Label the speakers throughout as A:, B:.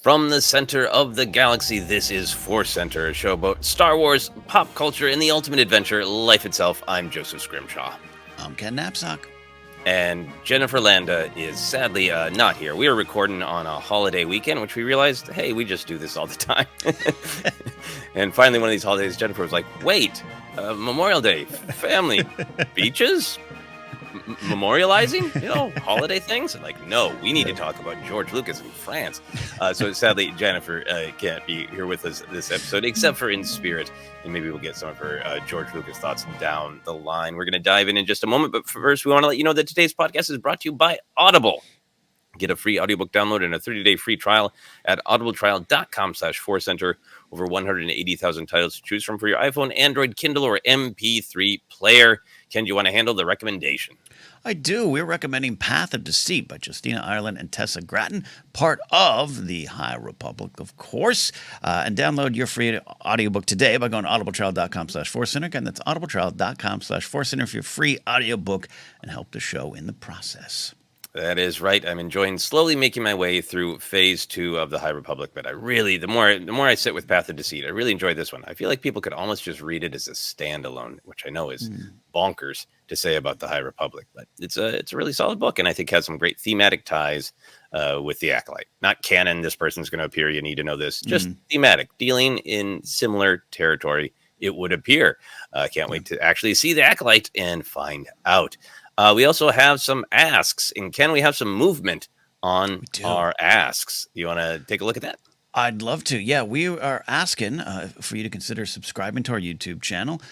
A: From the center of the galaxy, this is ForceCenter, a show about Star Wars, pop culture, and the ultimate adventure, life itself. I'm Joseph Scrimshaw.
B: I'm Ken Napzok.
A: And Jennifer Landa is sadly not here. We are recording on a holiday weekend, which we realized, hey, we just do this all the time. And finally, one of these holidays, Jennifer was like, wait, Memorial Day, family, beaches? Memorializing, holiday things? And like, no, we need to talk about George Lucas in France. So sadly, Jennifer can't be here with us this episode, except for in spirit. And maybe we'll get some of her George Lucas thoughts down the line. We're going to dive in just a moment. But first, we want to let you know that today's podcast is brought to you by Audible. Get a free audiobook download and a 30-day free trial at audibletrial.com/ForceCenter. Over 180,000 titles to choose from for your iPhone, Android, Kindle, or MP3 player. Ken, do you want to handle the recommendation?
B: I do. We're recommending Path of Deceit by Justina Ireland and Tessa Gratton, part of the High Republic, of course. And download your free audiobook today by going to audibletrial.com/ForceCenter. Again, that's audibletrial.com/ForceCenter for your free audiobook and help the show in the process.
A: That is right. I'm enjoying slowly making my way through phase 2 of the High Republic, but the more I sit with Path of Deceit, I really enjoy this one. I feel like people could almost just read it as a standalone, which I know is bonkers to say about the High Republic, but it's a really solid book, and I think has some great thematic ties with the Acolyte. Not canon, this person's going to appear, you need to know this, just thematic, dealing in similar territory, it would appear. Can't wait to actually see the Acolyte and find out. We also have some asks, and Ken, we have some movement on our asks. You want to take a look at that?
B: I'd love to. Yeah, we are asking for you to consider subscribing to our YouTube channel.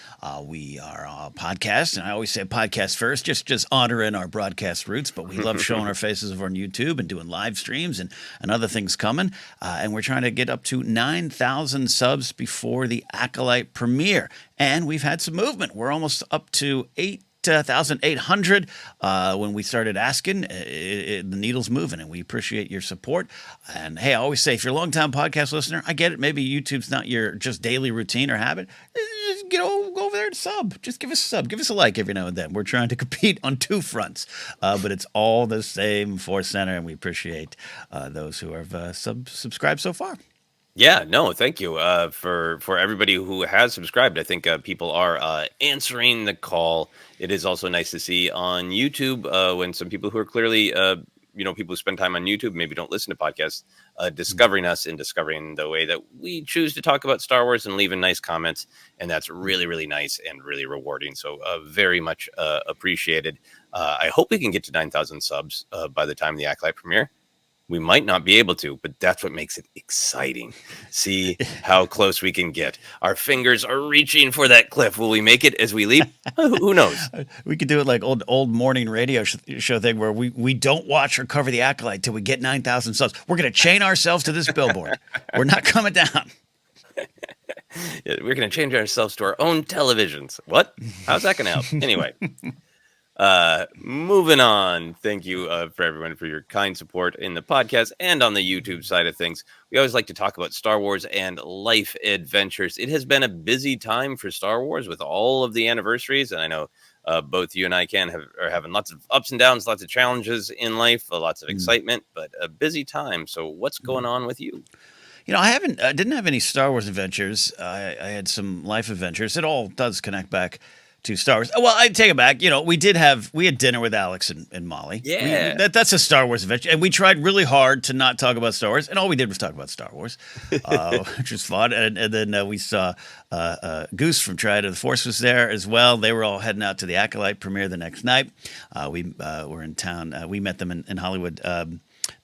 B: We are a podcast, and I always say podcast first, just honoring our broadcast roots, but we love showing our faces over on YouTube and doing live streams and other things coming. And we're trying to get up to 9,000 subs before the Acolyte premiere. And we've had some movement. We're almost up to 8,800 when we started asking. The needle's moving, and we appreciate your support. And hey, I always say, if you're a long-time podcast listener, I get it. Maybe YouTube's not your just daily routine or habit. Just, go over there and sub. Just give us a sub. Give us a like every now and then. We're trying to compete on two fronts, but it's all the same ForceCenter, and we appreciate those who have subscribed so far.
A: Yeah, no, thank you for everybody who has subscribed. I think people are answering the call. It is also nice to see on YouTube when some people who are clearly, people who spend time on YouTube, maybe don't listen to podcasts, discovering us and discovering the way that we choose to talk about Star Wars and leaving nice comments. And that's really, really nice and really rewarding. So very much appreciated. I hope we can get to 9,000 subs by the time the Acolyte premiere. We might not be able to, but that's what makes it exciting. See how close we can get. Our fingers are reaching for that cliff. Will we make it as we leap? Who knows?
B: We could do it like old morning radio show thing where we don't watch or cover the Acolyte till we get 9,000 subs. We're going to chain ourselves to this billboard. We're not coming down.
A: Yeah, we're going to change ourselves to our own televisions. What? How's that going to help? Anyway. Moving on. Thank you for everyone for your kind support in the podcast and on the YouTube side of things. We always like to talk about Star Wars and life adventures. It has been a busy time for Star Wars with all of the anniversaries, and I know both you and I are having lots of ups and downs, lots of challenges in life, lots of excitement, but a busy time. So what's going on with you?
B: I didn't have any Star Wars adventures. I had some life adventures. It all does connect back to Star Wars. Well, I take it back. We had dinner with Alex and Molly.
A: Yeah.
B: That's a Star Wars adventure. And we tried really hard to not talk about Star Wars. And all we did was talk about Star Wars, which was fun. And then we saw Goose from Triad of the Force was there as well. They were all heading out to the Acolyte premiere the next night. We were in town. We met them in Hollywood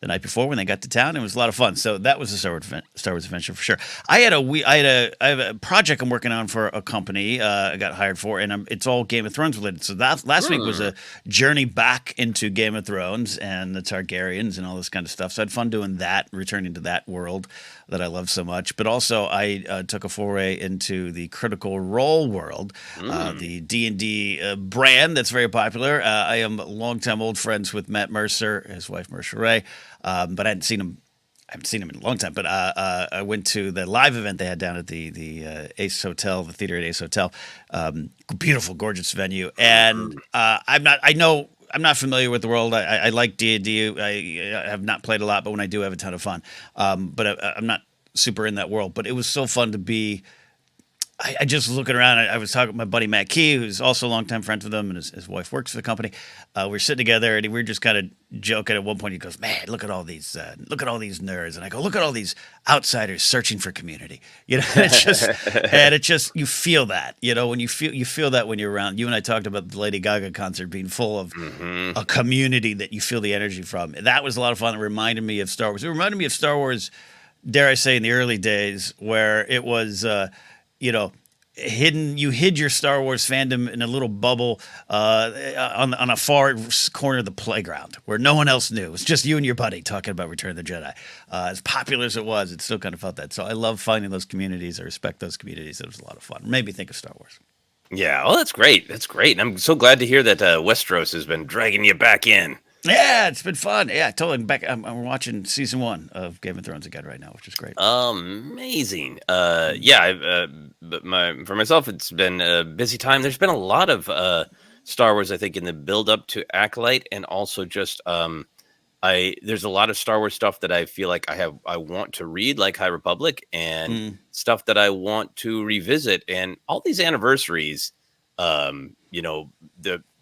B: the night before when they got to town. It was a lot of fun. So that was a Star Wars adventure for sure. I have a project I'm working on for a company I got hired for, and it's all Game of Thrones related. So that last week was a journey back into Game of Thrones and the Targaryens and all this kind of stuff. So I had fun doing that, returning to that world that I love so much. But also I took a foray into the Critical Role world, the D&D brand that's very popular. I am longtime old friends with Matt Mercer, his wife Mercer Ray, but I haven't seen him in a long time. But I went to the live event they had down at the Ace Hotel, the theater at Ace Hotel. Beautiful, gorgeous venue. And I know I'm not familiar with the world. I like D&D. I have not played a lot, but when I do, I have a ton of fun. But I'm not super in that world. But it was so fun to be. I just was looking around. I was talking with my buddy Matt Key, who's also a longtime friend with him, and his wife works for the company. We were sitting together, and we were just kind of joking. At one point, he goes, "Man, look at all these nerds," and I go, "Look at all these outsiders searching for community." You know, it's just you feel that. You know, when you feel that when you're around. You and I talked about the Lady Gaga concert being full of a community that you feel the energy from. That was a lot of fun. It reminded me of Star Wars. It reminded me of Star Wars, dare I say, in the early days, where it was. You hid your Star Wars fandom in a little bubble on a far corner of the playground where no one else knew. It was just you and your buddy talking about Return of the Jedi. As popular as it was, it still kind of felt that. So I love finding those communities. I respect those communities. It was a lot of fun. Made me think of Star Wars.
A: Yeah, well, that's great. That's great. And I'm so glad to hear that Westeros has been dragging you back in.
B: Yeah, it's been fun. Yeah, totally. I'm watching season 1 of Game of Thrones again right now, which is great.
A: Amazing. But for myself, it's been a busy time. There's been a lot of Star Wars, I think, in the build up to Acolyte, and also just there's a lot of Star Wars stuff that I feel like I want to read, like High Republic, and stuff that I want to revisit, and all these anniversaries. The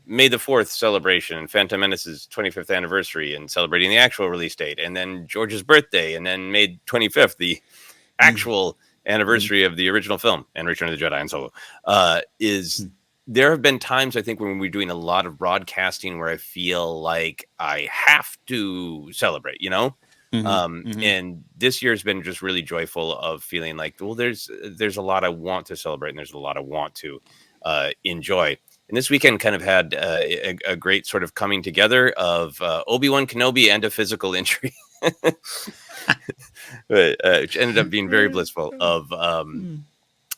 A: May the 4th celebration and Phantom Menace's 25th anniversary and celebrating the actual release date, and then George's birthday, and then May 25th, the actual anniversary of the original film and Return of the Jedi and Solo. There have been times, I think, when we're doing a lot of broadcasting where I feel like I have to celebrate, you know? And this year has been just really joyful of feeling like, well, there's a lot I want to celebrate, and there's a lot I want to enjoy. And this weekend kind of had a great sort of coming together of Obi-Wan Kenobi and a physical injury, which ended up being very blissful.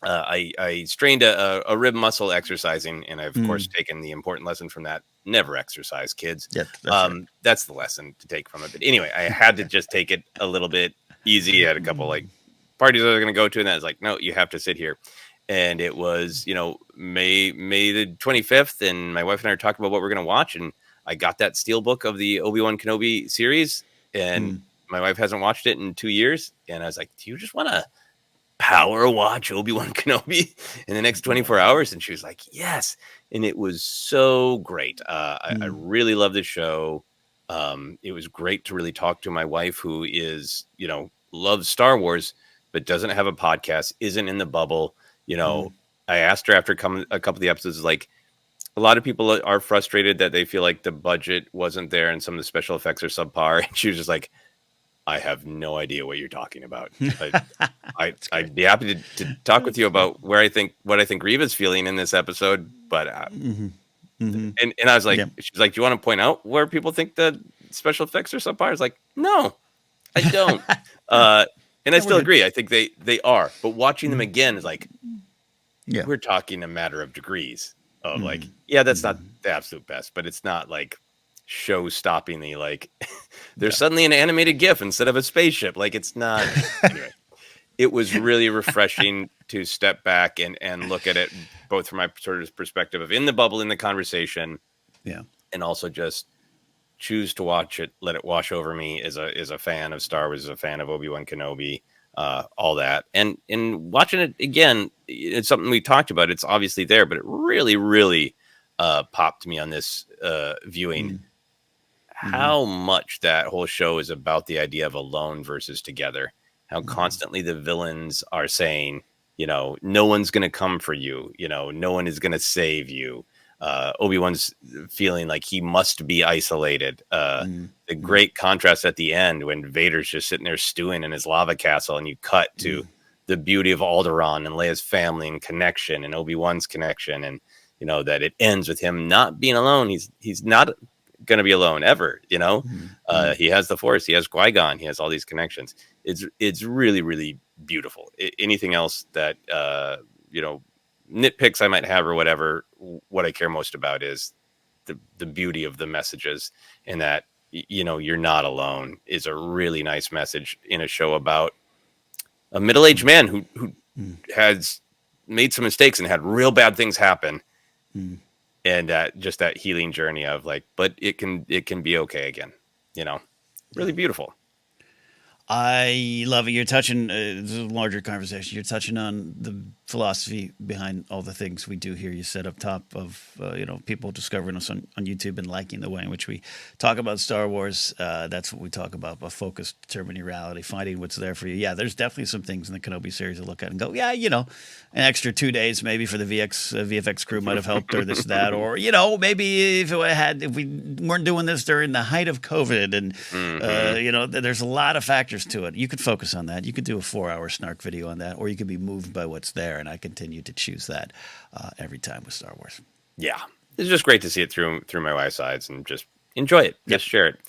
A: I strained a rib muscle exercising, and I've, of course, taken the important lesson from that. Never exercise, kids.
B: Yeah,
A: that's the lesson to take from it. But anyway, I had to just take it a little bit easy. I had a couple like parties I was going to go to, and I was like, no, you have to sit here. And it was, May the 25th, and my wife and I were talking about what we're going to watch, and I got that steelbook of the Obi-Wan Kenobi series, and my wife hasn't watched it in 2 years, and I was like, do you just want to power watch Obi-Wan Kenobi in the next 24 hours? And she was like, yes, and it was so great. I really love the show. It was great to really talk to my wife, who is, loves Star Wars, but doesn't have a podcast, isn't in the bubble. I asked her after a couple of the episodes, like, a lot of people are frustrated that they feel like the budget wasn't there and some of the special effects are subpar. And she was just like, I have no idea what you're talking about. I'd be happy to talk with you about what I think Reva's feeling in this episode. But, and I was like, she's like, do you want to point out where people think the special effects are subpar? I was like, no, I don't. And I still agree. I think they are, but watching them again is like, we're talking a matter of degrees of like, that's not the absolute best, but it's not like show-stoppingly like there's suddenly an animated GIF instead of a spaceship. Like, it's not. Anyway, it was really refreshing to step back and look at it both from my sort of perspective of in the bubble, in the conversation, and also just choose to watch it, let it wash over me as a fan of Star Wars, as a fan of Obi-Wan Kenobi, all that. And in watching it again, it's something we talked about. It's obviously there, but it really, really popped me on this viewing how much that whole show is about the idea of alone versus together. How constantly the villains are saying, no one's going to come for you. No one is going to save you. Obi-Wan's feeling like he must be isolated. The great contrast at the end when Vader's just sitting there stewing in his lava castle, and you cut to the beauty of Alderaan and Leia's family and connection and Obi-Wan's connection, and that it ends with him not being alone. He's not going to be alone ever. He has the Force, he has Qui-Gon, he has all these connections. It's really, really beautiful. Anything else that nitpicks I might have or whatever, what I care most about is the beauty of the messages, and that you're not alone is a really nice message in a show about a middle-aged man who has made some mistakes and had real bad things happen, and and just that healing journey of like, but it can be okay again. Really beautiful.
B: I love it. You're touching this is a larger conversation. You're touching on the philosophy behind all the things we do here. You said up top of people discovering us on YouTube and liking the way in which we talk about Star Wars. That's what we talk about: a focus, determining reality, finding what's there for you. Yeah, there's definitely some things in the Kenobi series to look at and go, yeah, an extra 2 days maybe for the VFX crew might have helped, or this that, or maybe if we weren't doing this during the height of COVID, and there's a lot of factors to it. You could focus on that. You could do a 4-hour snark video on that, or you could be moved by what's there. And I continue to choose that every time with Star Wars.
A: Yeah, it's just great to see it through my wife's eyes and just enjoy it. Just share it.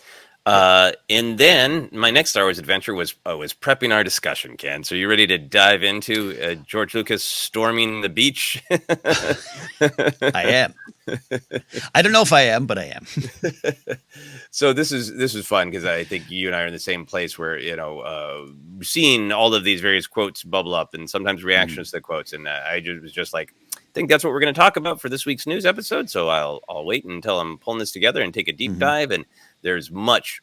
A: And then my next Star Wars adventure was prepping our discussion, Ken. So you ready to dive into George Lucas storming the beach?
B: I am. I don't know if I am, but I am.
A: So this is fun because I think you and I are in the same place where seeing all of these various quotes bubble up and sometimes reactions to the quotes, and I was just like, I think that's what we're going to talk about for this week's news episode. So I'll wait until I'm pulling this together and take a deep dive. And there's much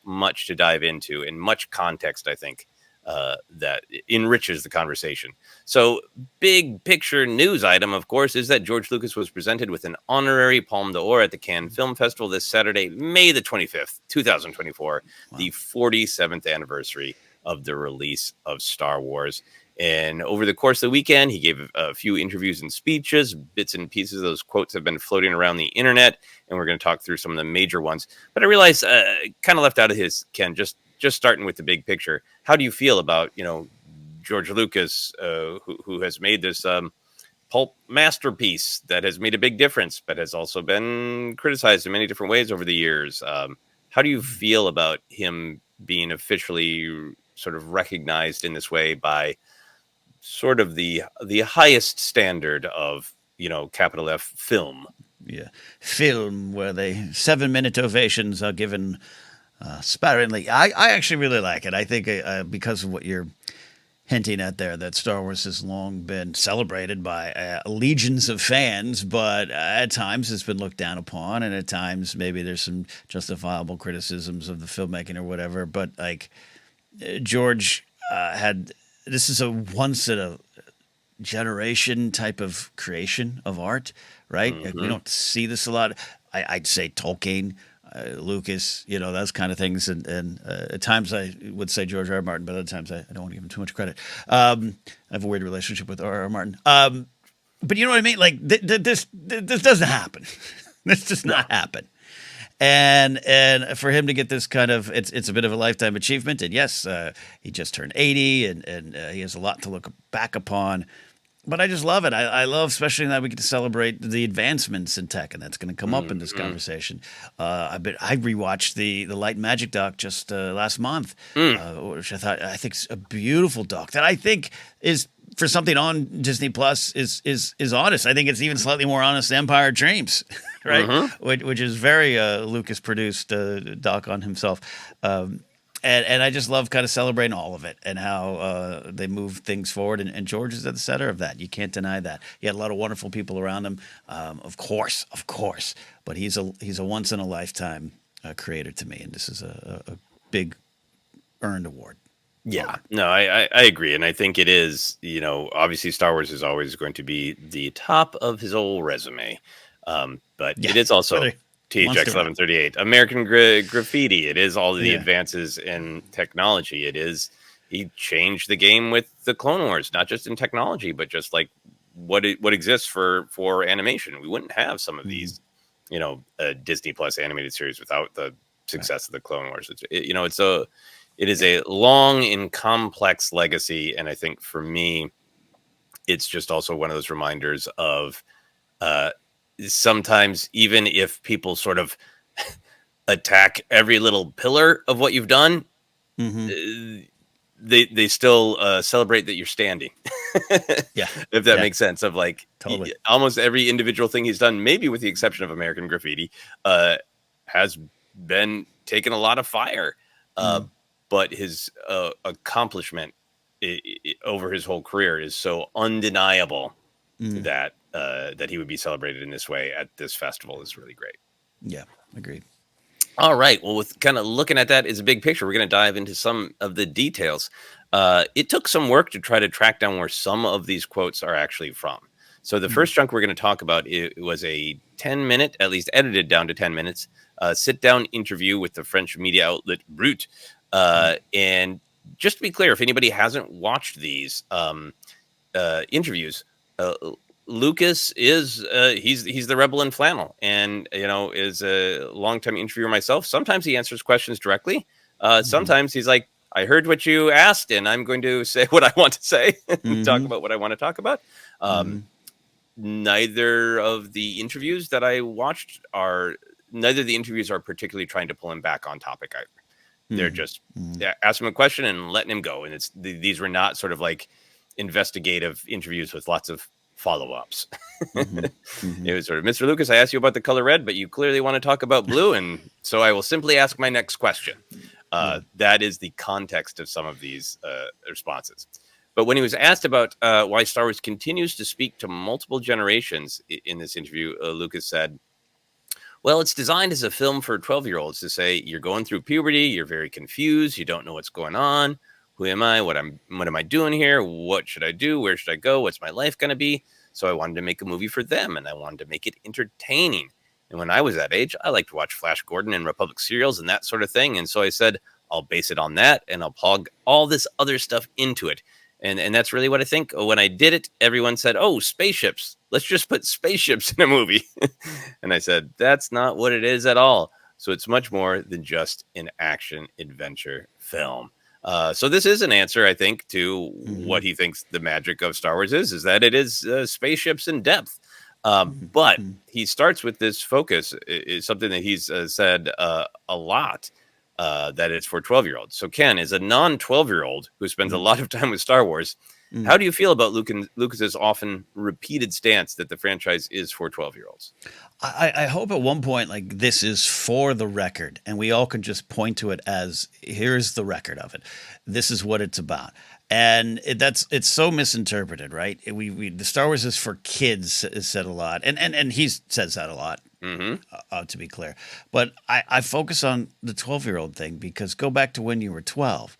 A: to dive into and much context, I think, that enriches the conversation. So big picture news item, of course, is that George Lucas was presented with an honorary Palme d'Or at the Cannes Film Festival this Saturday, May the 25th, 2024, the 47th anniversary of the release of Star Wars. And over the course of the weekend, he gave a few interviews and speeches. Bits and pieces of those quotes have been floating around the internet, and we're going to talk through some of the major ones. But I realized, kind of left out of his, Ken, just starting with the big picture. How do you feel about, George Lucas, who has made this pulp masterpiece that has made a big difference, but has also been criticized in many different ways over the years? How do you feel about him being officially sort of recognized in this way by sort of the highest standard of, capital F film?
B: Yeah. Film, where the 7-minute ovations are given sparingly. I actually really like it. I think because of what you're hinting at there, that Star Wars has long been celebrated by legions of fans, but at times it's been looked down upon, and at times maybe there's some justifiable criticisms of the filmmaking or whatever. But like George this is a once in a generation type of creation of art, right? Like, we don't see this a lot. I'd say Tolkien, Lucas, those kind of things. And at times I would say George R. R. Martin, but other times I don't want to give him too much credit. I have a weird relationship with R. R. Martin. But you know what I mean? Like this doesn't happen. This does not happen. And for him to get this kind of, it's a bit of a lifetime achievement. And yes, he just turned 80 and he has a lot to look back upon. But I just love it. I love, especially that we get to celebrate the advancements in tech, and that's going to come up in this conversation. I rewatched the Light and Magic doc just last month, which I think is a beautiful doc that I think is, for something on Disney Plus, is honest. I think it's even slightly more honest than Empire Dreams, right? Which is very Lucas produced doc on himself. And I just love kind of celebrating all of it and how they move things forward. And George is at the center of that. You can't deny that. He had a lot of wonderful people around him, of course. But he's a once in a lifetime creator to me, and this is a big earned award.
A: Yeah, no, I agree, and I think it is. Obviously, Star Wars is always going to be the top of his old resume, but it is also THX 1138, American Graffiti. It is all of the advances in technology. He changed the game with the Clone Wars, not just in technology, but just like what exists for animation. We wouldn't have some of these, Disney Plus animated series without the success of the Clone Wars. It is a long and complex legacy, and I think for me, it's just also one of those reminders of sometimes, even if people sort of attack every little pillar of what you've done, they still celebrate that you're standing. If that makes sense. Of like, totally. Almost every individual thing he's done, maybe with the exception of American Graffiti, has been taking a lot of fire. But his accomplishment over his whole career is so undeniable that he would be celebrated in this way at this festival is really great.
B: Yeah, agreed.
A: All right. Well, with kind of looking at that as a big picture, we're going to dive into some of the details. It took some work to try to track down where some of these quotes are actually from. So the first chunk we're going to talk about, it was a 10-minute, at least edited down to 10 minutes, sit-down interview with the French media outlet Brut. And just to be clear, if anybody hasn't watched these interviews, Lucas is he's the rebel in flannel, and is a longtime interviewer myself. Sometimes he answers questions directly. Sometimes he's like, "I heard what you asked, and I'm going to say what I want to say, talk about what I want to talk about." Neither of the interviews that I watched are particularly trying to pull him back on topic either. They're just ask him a question and letting him go, and these were not sort of like investigative interviews with lots of follow-ups. It was sort of, Mr. Lucas, I asked you about the color red, but you clearly want to talk about blue, and so I will simply ask my next question. That is the context of some of these responses. But when he was asked about why Star Wars continues to speak to multiple generations in this interview, Lucas said, well, it's designed as a film for 12-year-olds to say, you're going through puberty, you're very confused, you don't know what's going on. Who am I? What am I doing here? What should I do? Where should I go? What's my life going to be? So I wanted to make a movie for them, and I wanted to make it entertaining. And when I was that age, I liked to watch Flash Gordon and Republic serials and that sort of thing. And so I said, I'll base it on that, and I'll plug all this other stuff into it. And that's really what I think. When I did it, everyone said, oh, spaceships. Let's just put spaceships in a movie. And I said, that's not what it is at all. So it's much more than just an action adventure film. So this is an answer, I think, to what he thinks the magic of Star Wars is that it is spaceships in depth. But he starts with this focus. Is something that he's said a lot, that it's for 12-year-olds. So Ken is a non-12-year-old who spends a lot of time with Star Wars. How do you feel about Lucas's often repeated stance that the franchise is for 12-year-olds?
B: I hope at one point, like, this is for the record, and we all can just point to it as, here's the record of it. This is what it's about. And it's so misinterpreted, right? The Star Wars is for kids is said a lot, and he says that a lot, to be clear. But I focus on the 12-year-old thing because go back to when you were 12.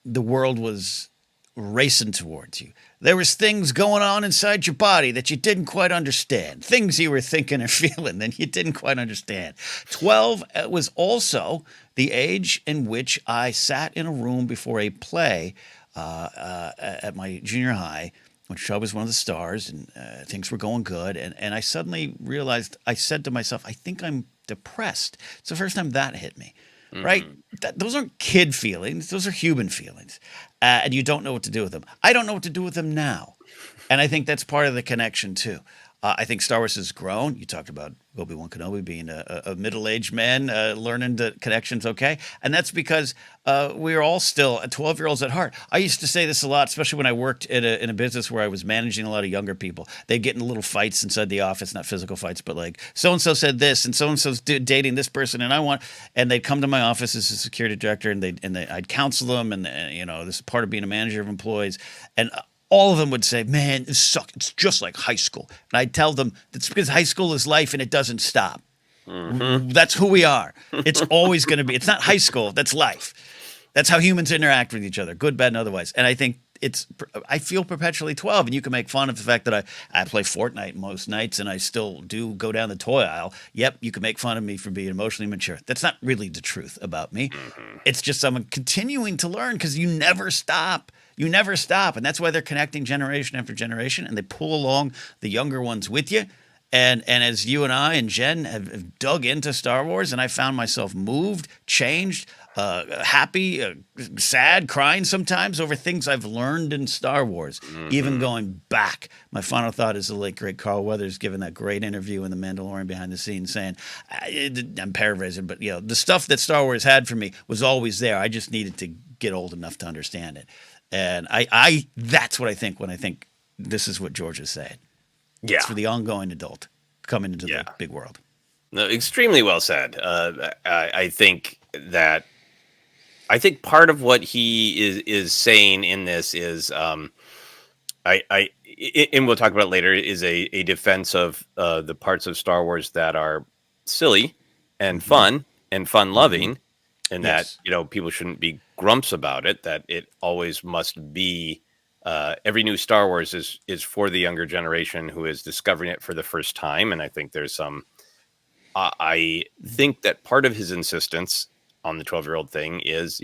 B: The world was racing towards you. There was things going on inside your body that you didn't quite understand. Things you were thinking or feeling that you didn't quite understand. 12 was also the age in which I sat in a room before a play at my junior high, which I was one of the stars, and things were going good. And I suddenly realized, I said to myself, I think I'm depressed. It's the first time that hit me. Right? Those aren't kid feelings. Those are human feelings. And you don't know what to do with them. I don't know what to do with them now. And I think that's part of the connection, too. I think Star Wars has grown. You talked about Obi-Wan Kenobi being a middle-aged man, learning the connections okay. And that's because we're all still 12-year-olds at heart. I used to say this a lot, especially when I worked in a business where I was managing a lot of younger people. They'd get in little fights inside the office, not physical fights, but like, so-and-so said this, and so-and-so's dating this person, and they'd come to my office as a security director, and I'd counsel them, and this is part of being a manager of employees, and all of them would say, man, it sucks. It's just like high school. And I'd tell them that's because high school is life and it doesn't stop. That's who we are. It's always going to be. It's not high school. That's life. That's how humans interact with each other, good, bad, and otherwise. And I think I feel perpetually 12. And you can make fun of the fact that I play Fortnite most nights and I still do go down the toy aisle. Yep, you can make fun of me for being emotionally mature. That's not really the truth about me. It's just I'm continuing to learn because you never stop. You never stop, and that's why they're connecting generation after generation, and they pull along the younger ones with you. And as you and I and Jen have dug into Star Wars, and I found myself moved, changed, happy, sad, crying sometimes over things I've learned in Star Wars, even going back. My final thought is the late, great Carl Weathers giving that great interview in The Mandalorian behind the scenes saying, I'm paraphrasing, but the stuff that Star Wars had for me was always there. I just needed to get old enough to understand it. And I that's what I think when I think this is what George is saying. Yeah. It's for the ongoing adult coming into the big world.
A: No, extremely well said. I think part of what he is saying in this is and we'll talk about it later, is a defense of the parts of Star Wars that are silly and fun and fun loving, and that,
B: Yes.
A: people shouldn't be grumps about it, that it always must be, every new Star Wars is for the younger generation who is discovering it for the first time. And I think there's some, I think that part of his insistence on the 12-year-old thing is,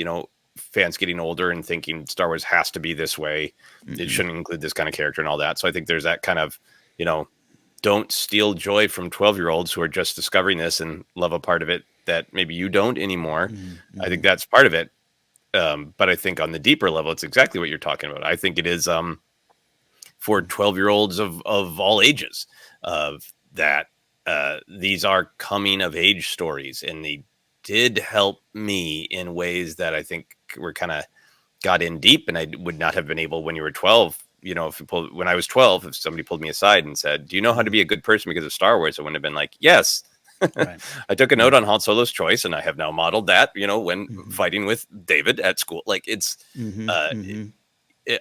A: fans getting older and thinking Star Wars has to be this way. It shouldn't include this kind of character and all that. So I think there's that kind of, don't steal joy from 12-year-olds who are just discovering this and love a part of it that maybe you don't anymore. I think that's part of it. But I think on the deeper level, it's exactly what you're talking about. I think it is for 12-year-olds of all ages, that these are coming of age stories, and they did help me in ways that I think were kind of got in deep, and I would not have been able when you were 12. When I was 12, if somebody pulled me aside and said, "Do you know how to be a good person because of Star Wars?" I wouldn't have been like, "Yes."
B: Right.
A: I took a note on Han Solo's choice, and I have now modeled that, when fighting with David at school. Like it's,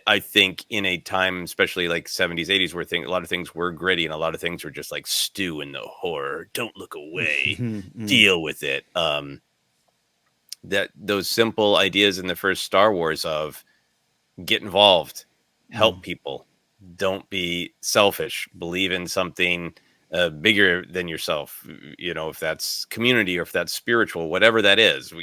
A: I think in a time, especially like 70s, 80s, where a lot of things were gritty and a lot of things were just like stew in the horror. Don't look away, deal with it. That those simple ideas in the first Star Wars of get involved, help people, don't be selfish, believe in something bigger than yourself, if that's community or if that's spiritual, whatever that is,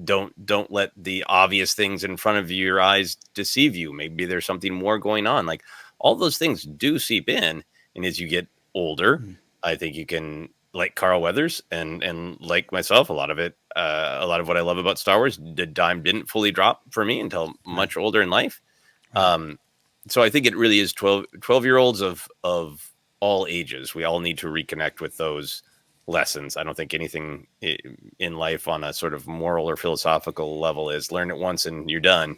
A: don't let the obvious things in front of your eyes deceive you. Maybe there's something more going on. Like all those things do seep in. And as you get older, I think you can, like Carl Weathers and like myself, a lot of what I love about Star Wars, the dime didn't fully drop for me until much older in life. So I think it really is 12-year-olds of all ages. We all need to reconnect with those lessons. I don't think anything in life on a sort of moral or philosophical level is learn it once and you're done.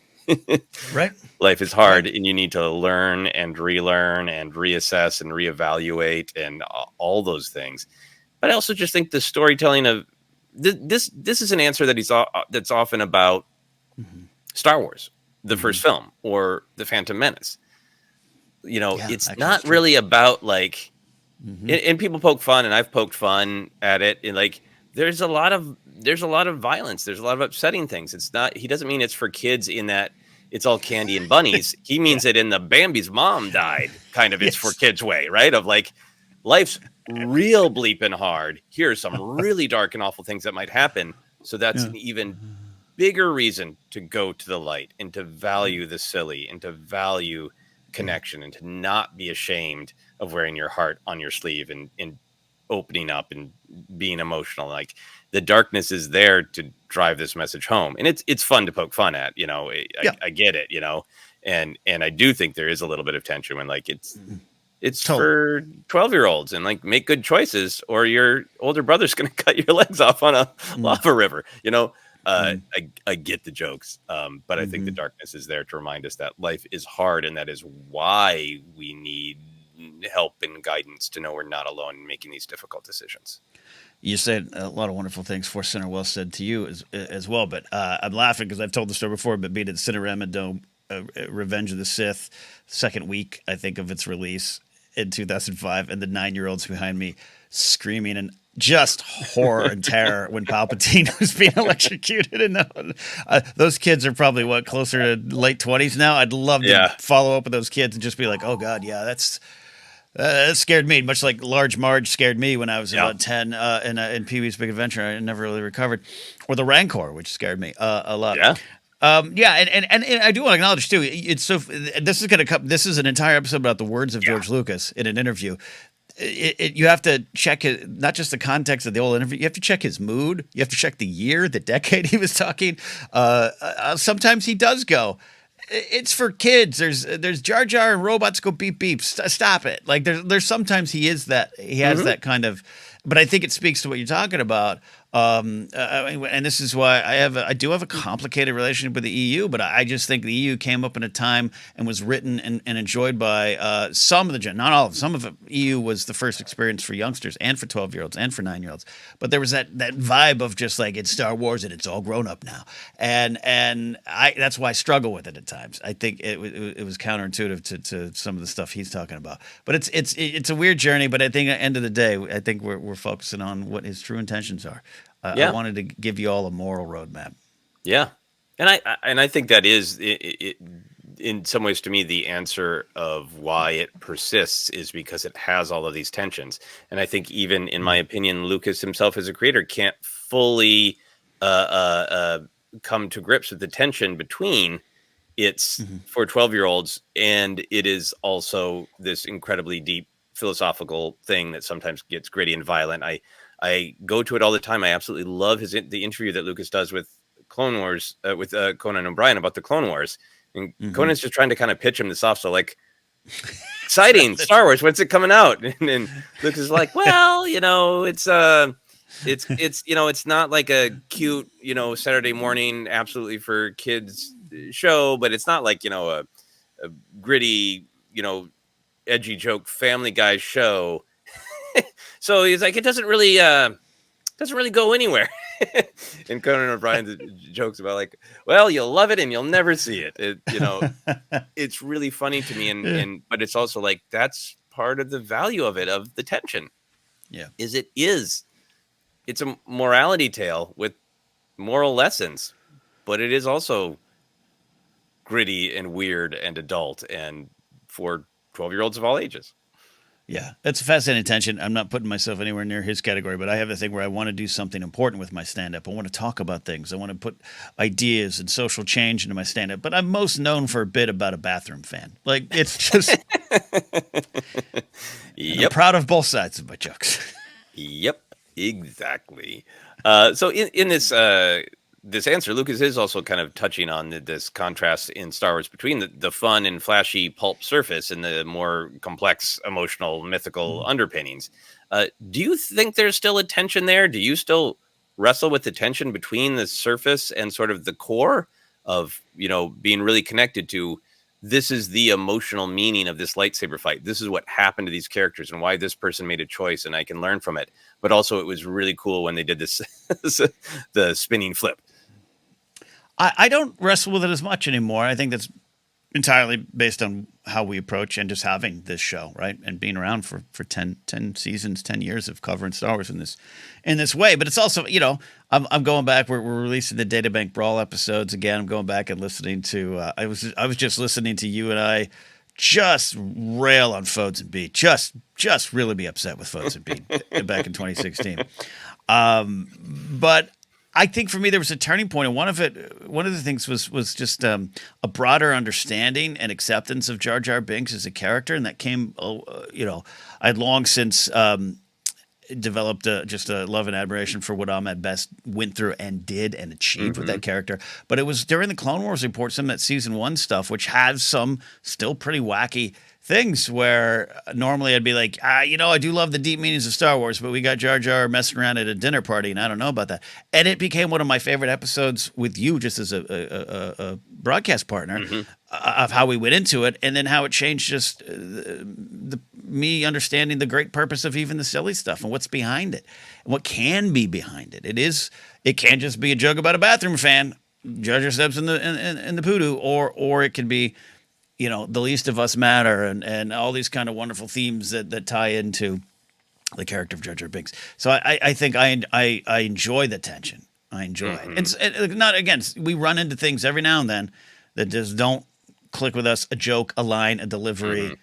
B: Right.
A: Life is hard, and you need to learn and relearn and reassess and reevaluate and all those things. But I also just think the storytelling of this is an answer that that's often about Star Wars, the first film, or the Phantom Menace. It's not really about like, and people poke fun, and I've poked fun at it. And like, there's a lot of violence. There's a lot of upsetting things. He doesn't mean it's for kids in that it's all candy and bunnies. He means it in the Bambi's mom died kind of, it's for kids way, right? Of like, life's real bleeping hard. Here's some really dark and awful things that might happen. So that's an even bigger reason to go to the light and to value the silly and to value connection and to not be ashamed of wearing your heart on your sleeve and opening up and being emotional. Like the darkness is there to drive this message home, and it's fun to poke fun at. I get it. And I do think there is a little bit of tension when like it's for 12-year-olds, and like make good choices or your older brother's going to cut your legs off on a lava river. I get the jokes, but I think the darkness is there to remind us that life is hard, and that is why we need help and guidance to know we're not alone in making these difficult decisions.
B: You said a lot of wonderful things. ForceCenter well said to you as well, but I'm laughing because I've told the story before, but being at Cinerama Dome, Revenge of the Sith, second week, I think, of its release in 2005, and the 9-year-olds behind me screaming and just horror and terror when Palpatine was being electrocuted. And those kids are probably closer to late 20s now. I'd love to follow up with those kids and just be like, oh God, yeah, that scared me, much like Large Marge scared me when I was about 10 in Pee-wee's Big Adventure. I never really recovered. Or the Rancor, which scared me a lot.
A: Yeah.
B: And I do want to acknowledge too. It's so this is going to come. This is an entire episode about the words of George Lucas in an interview. You have to check not just the context of the whole interview. You have to check his mood. You have to check the year, the decade he was talking. Sometimes he does go, it's for kids. There's Jar Jar and robots go beep beep. Stop it. Like there's sometimes he has that kind of. But I think it speaks to what you're talking about And this is why I do have a complicated relationship with the EU, but I just think the EU came up in a time and was written and enjoyed by some of the not all of them. Some of it, EU was the first experience for youngsters and for 12-year-olds and for 9-year-olds. But there was that vibe of just like it's Star Wars and it's all grown up now, and that's why I struggle with it at times. I think it was counterintuitive to some of the stuff he's talking about. But it's a weird journey. But I think at the end of the day, I think we're focusing on what his true intentions are. I wanted to give you all a moral roadmap.
A: Yeah, and I think that is in some ways to me the answer of why it persists is because it has all of these tensions. And I think even in my opinion, Lucas himself as a creator can't fully come to grips with the tension between it's for 12-year-olds and it is also this incredibly deep philosophical thing that sometimes gets gritty and violent. I go to it all the time. I absolutely love the interview that Lucas does with Clone Wars, with Conan O'Brien about the Clone Wars. And Conan's just trying to kind of pitch him this off. So like, exciting Star Wars. When's it coming out? And Lucas is like, well, it's not like a cute, Saturday morning, absolutely for kids show, but it's not like, a gritty, edgy joke Family Guy show. So he's like, it doesn't really go anywhere. And Conan O'Brien jokes about like, well, you'll love it and you'll never see it. It's really funny to me, but it's also like that's part of the value of it, of the tension.
B: Yeah,
A: it's a morality tale with moral lessons, but it is also gritty and weird and adult and for 12-year-olds of all ages.
B: Yeah, it's a fascinating tension. I'm not putting myself anywhere near his category, but I have a thing where I want to do something important with my stand-up. I want to talk about things. I want to put ideas and social change into my stand-up. But I'm most known for a bit about a bathroom fan. Like, it's just... I'm proud of both sides of my jokes.
A: Yep, exactly. So in this answer, Lucas is also kind of touching on this contrast in Star Wars between the fun and flashy pulp surface and the more complex, emotional, mythical underpinnings. Do you think there's still a tension there? Do you still wrestle with the tension between the surface and sort of the core of, being really connected to this is the emotional meaning of this lightsaber fight. This is what happened to these characters and why this person made a choice and I can learn from it. But also it was really cool when they did this, the spinning flip.
B: I don't wrestle with it as much anymore. I think that's entirely based on how we approach and just having this show, right? And being around for 10 seasons, 10 years of covering Star Wars in this way. But it's also, I'm going back. We're releasing the Databank Brawl episodes again. I'm going back and listening to. I was just listening to you and I just rail on Fodes and Beat. Just really be upset with Fodes and Beat back in 2016. But I think for me there was a turning point, and one of the things was just a broader understanding and acceptance of Jar Jar Binks as a character, and that came, I'd long since developed just a love and admiration for what Ahmed Best went through and did and achieved with that character. But it was during the Clone Wars report, some of that season 1 stuff, which has some still pretty wacky things where normally I'd be like, I do love the deep meanings of Star Wars, but we got Jar Jar messing around at a dinner party, and I don't know about that. And it became one of my favorite episodes with you, just as a broadcast partner, of how we went into it, and then how it changed just me understanding the great purpose of even the silly stuff and what's behind it, and what can be behind it. It can't just be a joke about a bathroom fan. Jar Jar steps in the poodoo, or it can be, the least of us matter and all these kind of wonderful themes that tie into the character of Jar Jar Binks. So I think I enjoy the tension. I enjoy it. And not, again, we run into things every now and then that just don't click with us. A joke, a line, a delivery,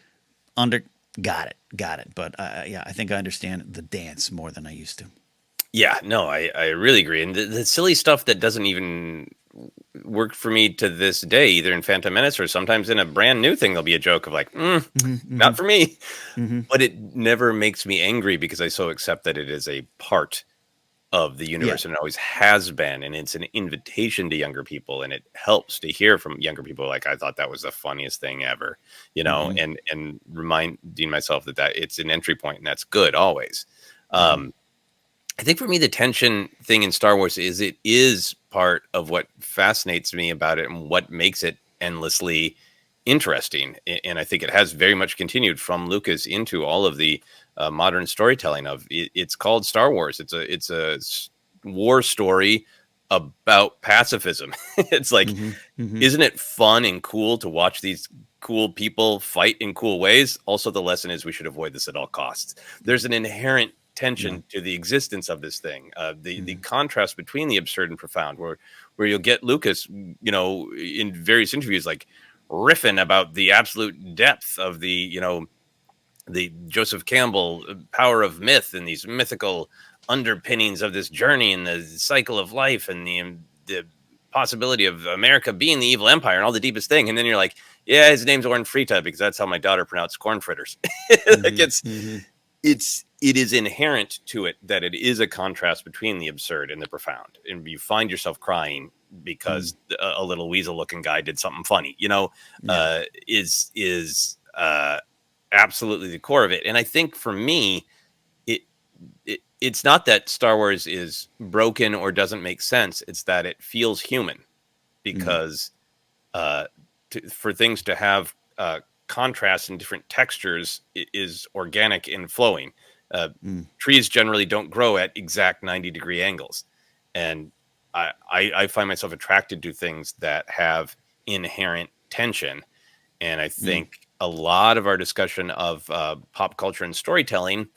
B: got it. But I think I understand the dance more than I used to.
A: Yeah, no, I really agree. And the silly stuff that doesn't even work for me to this day, either in Phantom Menace or sometimes in a brand new thing, there'll be a joke of like, not for me. But it never makes me angry because I so accept that it is a part of the universe and it always has been. And it's an invitation to younger people. And it helps to hear from younger people. Like, I thought that was the funniest thing ever, and reminding myself that it's an entry point and that's good always. I think for me, the tension thing in Star Wars is it is part of what fascinates me about it and what makes it endlessly interesting. And I think it has very much continued from Lucas into all of the modern storytelling of it. It's called Star Wars. It's a war story about pacifism. It's like,
B: Mm-hmm. Mm-hmm.
A: isn't it fun and cool to watch these cool people fight in cool ways? Also, the lesson is we should avoid this at all costs. There's an inherent
B: Yeah.
A: tension to the existence of this thing. The
B: Mm-hmm.
A: contrast between the absurd and profound, where you'll get Lucas, in various interviews, like riffing about the absolute depth of the Joseph Campbell power of myth and these mythical underpinnings of this journey and the cycle of life and the possibility of America being the evil empire and all the deepest thing. And then you're like, yeah, his name's Oren Frita because that's how my daughter pronounced corn fritters. Like
B: Mm-hmm. Mm-hmm.
A: it is inherent to it that it is a contrast between the absurd and the profound, and you find yourself crying
B: Mm.
A: because a little weasel looking guy did something funny,
B: Yeah.
A: is absolutely the core of it. And I think for me, it, it's not that Star Wars is broken or doesn't make sense. It's that it feels human
B: Mm.
A: because for things to have contrast and different textures is organic and flowing. Uh,
B: Mm.
A: Trees generally don't grow at exact 90-degree angles. And I find myself attracted to things that have inherent tension. And I
B: Mm.
A: think a lot of our discussion of pop culture and storytelling,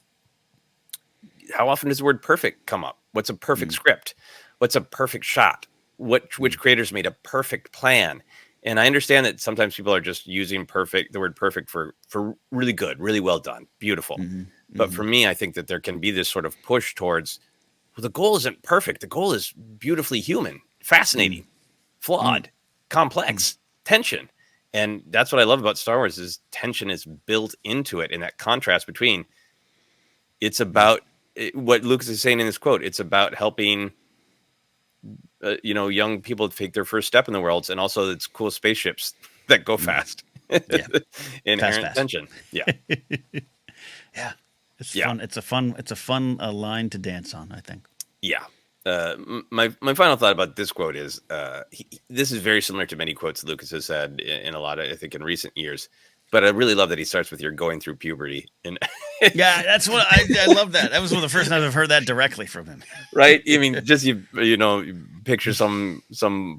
A: how often does the word perfect come up? What's a perfect
B: Mm.
A: script? What's a perfect shot? Which
B: Mm.
A: creators made a perfect plan? And I understand that sometimes people are just using the word perfect for really good, really well done, beautiful.
B: Mhm,
A: But for
B: mhm,
A: me, I think that there can be this sort of push towards, well, the goal isn't perfect. The goal is beautifully human,
B: mm,
A: fascinating,
B: mm,
A: flawed,
B: mm,
A: complex, tension. And that's what I love about Star Wars is tension is built into it, and that contrast between it's
B: mm,
A: about what Lucas is saying in this quote. It's about helping, young people take their first step in the world, and also it's cool spaceships that go
B: mm.
A: fast.
B: Yeah, fast
A: Inherent
B: pass.
A: tension. Yeah,
B: Yeah, it's
A: yeah,
B: fun. It's a fun line to dance on, I think.
A: yeah. My final thought about this quote is this is very similar to many quotes Lucas has said in a lot of, I think, in recent years. But I really love that he starts with "You're going through puberty," and
B: Yeah, that's what I love that. That was one of the first times I've heard that directly from him.
A: right? I mean, just you picture some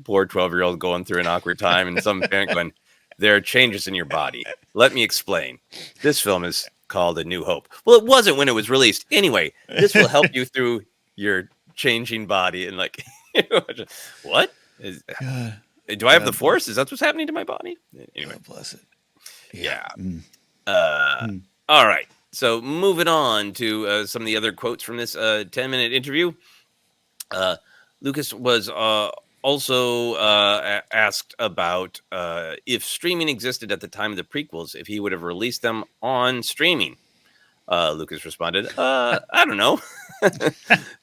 A: poor 12-year-old going through an awkward time, and some parent going, "There are changes in your body. Let me explain. This film is called A New Hope." Well, it wasn't when it was released. Anyway, this will help you through your changing body. And like, what?
B: God,
A: Do I have the
B: God bless
A: force?
B: it.
A: Is that what's happening to my body? Anyway,
B: God bless it. Yeah.
A: yeah.
B: Mm,
A: Uh,
B: mm,
A: all right. So moving on to some of the other quotes from this 10-minute interview. Uh, Lucas was also asked about if streaming existed at the time of the prequels, if he would have released them on streaming. Lucas responded, I don't know.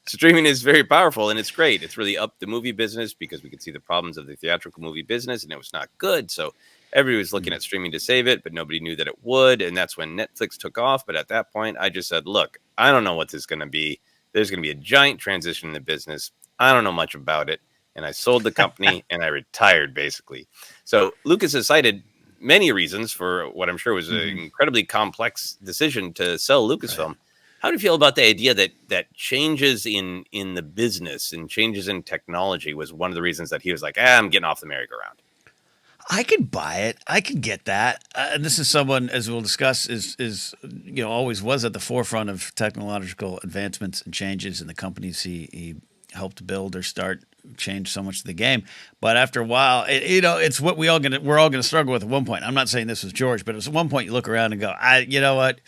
A: Streaming is very powerful and it's great. It's really up the movie business because we could see the problems of the theatrical movie business and it was not good. So everybody was looking
B: mm,
A: at streaming to save it, but nobody knew that it would. And that's when Netflix took off. But at that point, I just said, look, I don't know what this is going to be. There's going to be a giant transition in the business. I don't know much about it. And I sold the company and I retired basically. So Lucas has cited many reasons for what I'm sure was an
B: mhm.
A: incredibly complex decision to sell
B: Right.
A: Lucasfilm. How do you feel about the idea that changes in the business and changes in technology was one of the reasons that he was like, I'm getting off the merry-go-round?
B: I could buy it. I could get that. And this is someone, as we'll discuss, is always was at the forefront of technological advancements and changes in the companies he helped build or start. Changed so much of the game, but after a while, it's what we're all gonna struggle with at one point. I'm not saying this was George, but at one point you look around and go, you know what,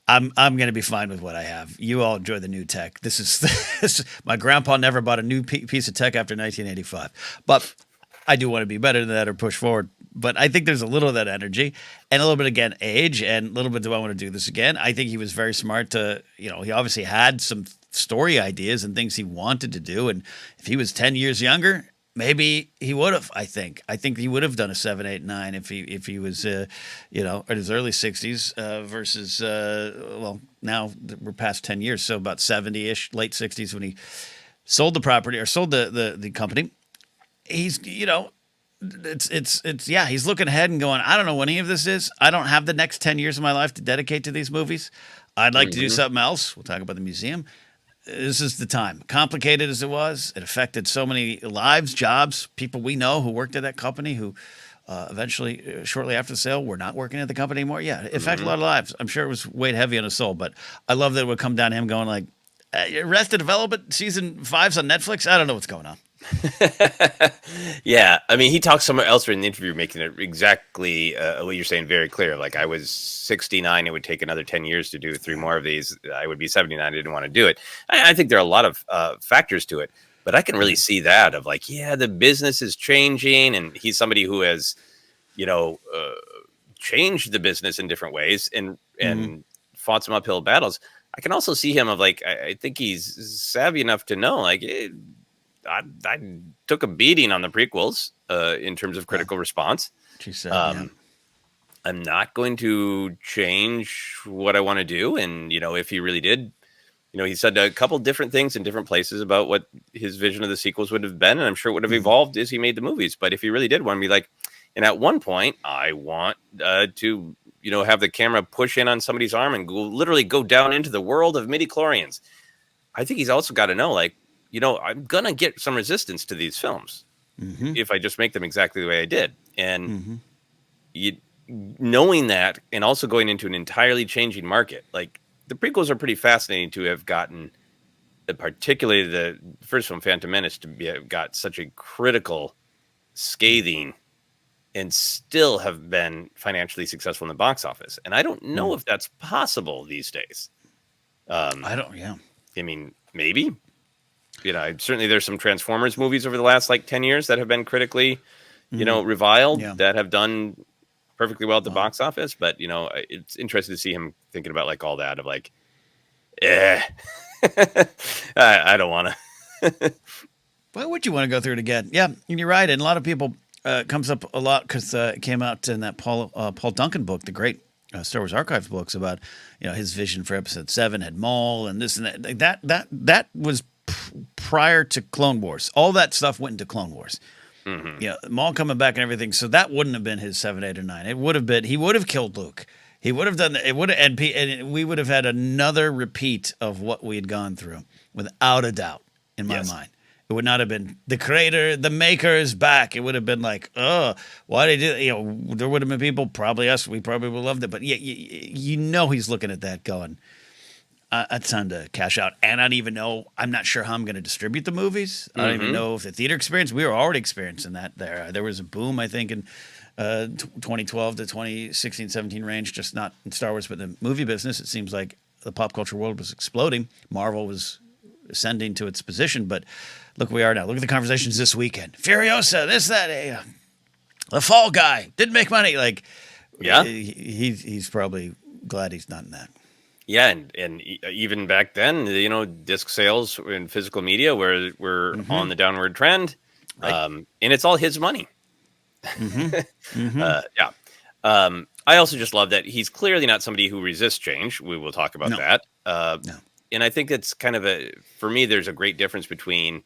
B: I'm gonna be fine with what I have. You all enjoy the new tech. This is my grandpa never bought a new piece of tech after 1985, but I do want to be better than that or push forward. But I think there's a little of that energy and a little bit, again, age and a little bit, do I want to do this again? I think he was very smart he obviously had some story ideas and things he wanted to do. And if he was 10 years younger, maybe he would have. I think he would have done a 7, 8, 9 if he was, in his early 60s versus well, now we're past 10 years, so about 70-ish, late 60s when he sold the property or sold the company. He's it's yeah, he's looking ahead and going, I don't know when any of this is. I don't have the next 10 years of my life to dedicate to these movies. I'd like to do something else. We'll talk about the museum. This is the time. Complicated as it was, it affected so many lives, jobs, people we know who worked at that company who eventually, shortly after the sale, were not working at the company anymore. Yeah, it affected a lot of lives. I'm sure it was weighed heavy on his soul, but I love that it would come down to him going like, Arrested Development season 5's on Netflix. I don't know what's going on.
A: Yeah, I mean, he talks somewhere elsewhere in the interview, making it exactly what you're saying very clear. Like, I was 69; it would take another 10 years to do 3 more of these. I would be 79; I didn't want to do it. I think there are a lot of factors to it, but I can really see that of like, yeah, the business is changing, and he's somebody who has, you know, changed the business in different ways and fought some uphill battles. I can also see him of like, I think he's savvy enough to know like. I took a beating on the prequels in terms of critical response.
B: She said,
A: I'm not going to change what I want to do. And, if he really did, he said a couple different things in different places about what his vision of the sequels would have been. And I'm sure it would have evolved as he made the movies. But if he really did want to be like, and at one point I want to, have the camera push in on somebody's arm and literally go down into the world of midi-chlorians. I think he's also got to know, like, I'm going to get some resistance to these films if I just make them exactly the way I did. And knowing that and also going into an entirely changing market, like the prequels are pretty fascinating to have gotten, particularly the first film, Phantom Menace, to have got such a critical scathing and still have been financially successful in the box office. And I don't know if that's possible these days. I mean, maybe. Certainly there's some Transformers movies over the last 10 years that have been critically, reviled that have done perfectly well at the box office. But, it's interesting to see him thinking about all that of I don't want to.
B: Why would you want to go through it again? Yeah, and you're right. And a lot of people comes up a lot because it came out in that Paul Duncan book, the great Star Wars Archives books about, his vision for Episode 7 had Maul and this and that. That was prior to Clone Wars. All that stuff went into Clone Wars. Maul coming back and everything. So that wouldn't have been his 7, 8, or 9. It would have been, he would have killed Luke. He would have done that. It would have, and we would have had another repeat of what we had gone through, without a doubt, in my mind. It would not have been the creator, the maker is back. It would have been like, oh, why did he do? There would have been people, probably us, we probably would have loved it. But yeah, he's looking at that going, it's time to cash out. And I don't even know, I'm not sure how I'm going to distribute the movies. I don't even know if the theater experience, we were already experiencing that there. There was a boom, I think, in 2012 to 2016, 17 range, just not in Star Wars, but the movie business. It seems like the pop culture world was exploding. Marvel was ascending to its position, but look where we are now. Look at the conversations this weekend. Furiosa, this, that, the Fall Guy didn't make money. He's probably glad he's not in that.
A: Yeah, and even back then, disc sales in physical media were on the downward trend,
B: right.
A: And it's all his money. I also just love that he's clearly not somebody who resists change. We will talk about that. No. And I think it's kind of for me, there's a great difference between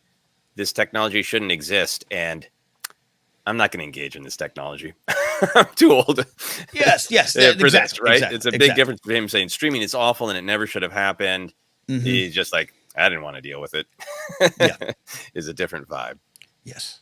A: this technology shouldn't exist and I'm not going to engage in this technology. I'm too old.
B: Yes.
A: For exactly, this, right? Exactly, it's a big difference between him saying streaming is awful and it never should have happened. He's just like, I didn't want to deal with it. Is a different vibe.
B: Yes.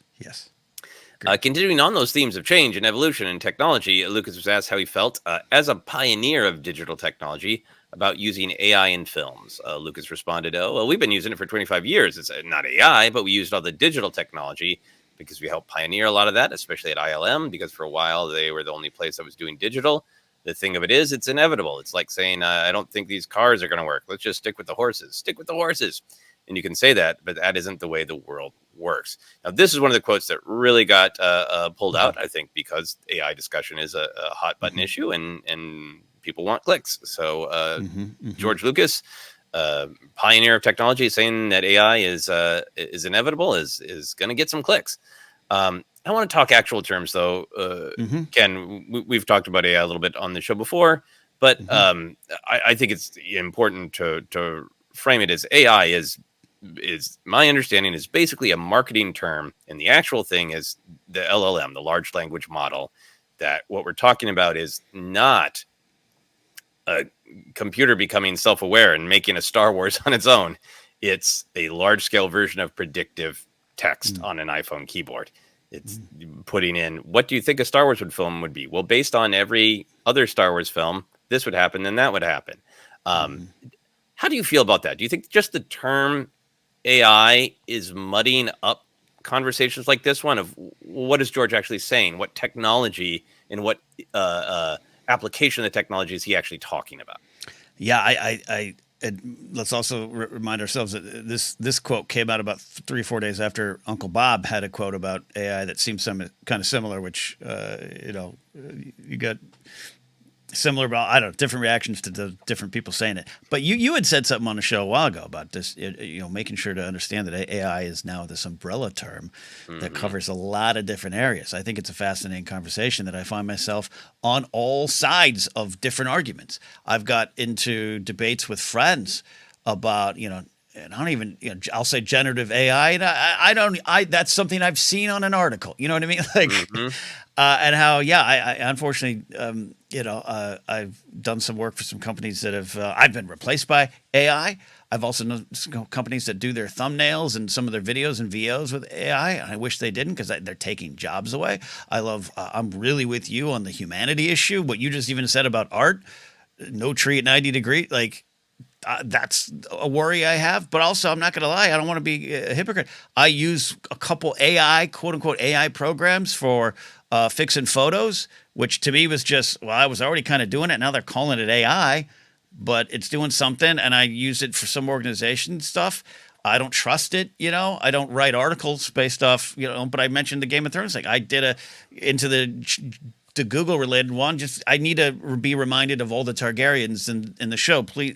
A: Continuing on those themes of change and evolution and technology, Lucas was asked how he felt as a pioneer of digital technology about using AI in films. Lucas responded, well, we've been using it for 25 years. It's not AI, but we used all the digital technology because we helped pioneer a lot of that, especially at ILM, because for a while they were the only place that was doing digital. The thing of it is, it's inevitable. It's like saying, I don't think these cars are going to work. Let's just stick with the horses. Stick with the horses. And you can say that, but that isn't the way the world works. Now, this is one of the quotes that really got pulled out, I think, because AI discussion is a hot button issue and people want clicks. So George Lucas pioneer of technology saying that AI is inevitable is going to get some clicks. I want to talk actual terms, though. Ken, we've talked about AI a little bit on the show before, but I think it's important to frame it as AI is my understanding is basically a marketing term, and the actual thing is the LLM, the large language model. That what we're talking about is not a computer becoming self-aware and making a Star Wars on its own. It's a large-scale version of predictive text on an iPhone keyboard. It's putting in, what do you think a Star Wars film would be? Well, based on every other Star Wars film, this would happen, then that would happen. How do you feel about that? Do you think just the term AI is muddying up conversations like this one of what is George actually saying? What technology and what application of the technology is he actually talking about?
B: Yeah, and let's also remind ourselves that this quote came out about 3 or 4 days after Uncle Bob had a quote about AI that seems kind of similar, which you got similar, but I don't know, different reactions to the different people saying it. But you had said something on the show a while ago about this, making sure to understand that AI is now this umbrella term that covers a lot of different areas. I think it's a fascinating conversation that I find myself on all sides of different arguments. I've got into debates with friends about, and I don't even, I'll say generative AI, and that's something I've seen on an article. You know what I mean? Like, and how, I unfortunately, I've done some work for some companies that have, I've been replaced by AI. I've also known companies that do their thumbnails and some of their videos and VOs with AI. And I wish they didn't, because they're taking jobs away. I'm really with you on the humanity issue. What you just even said about art, no tree at 90 degrees, like, that's a worry I have, but also I'm not going to lie. I don't want to be a hypocrite. I use a couple AI, quote unquote, AI programs for fixing photos, which to me was just, I was already kind of doing it. Now they're calling it AI, but it's doing something. And I use it for some organization stuff. I don't trust it. I don't write articles based off, but I mentioned the Game of Thrones thing. I did into the Google related one. Just, I need to be reminded of all the Targaryens in the show. Please,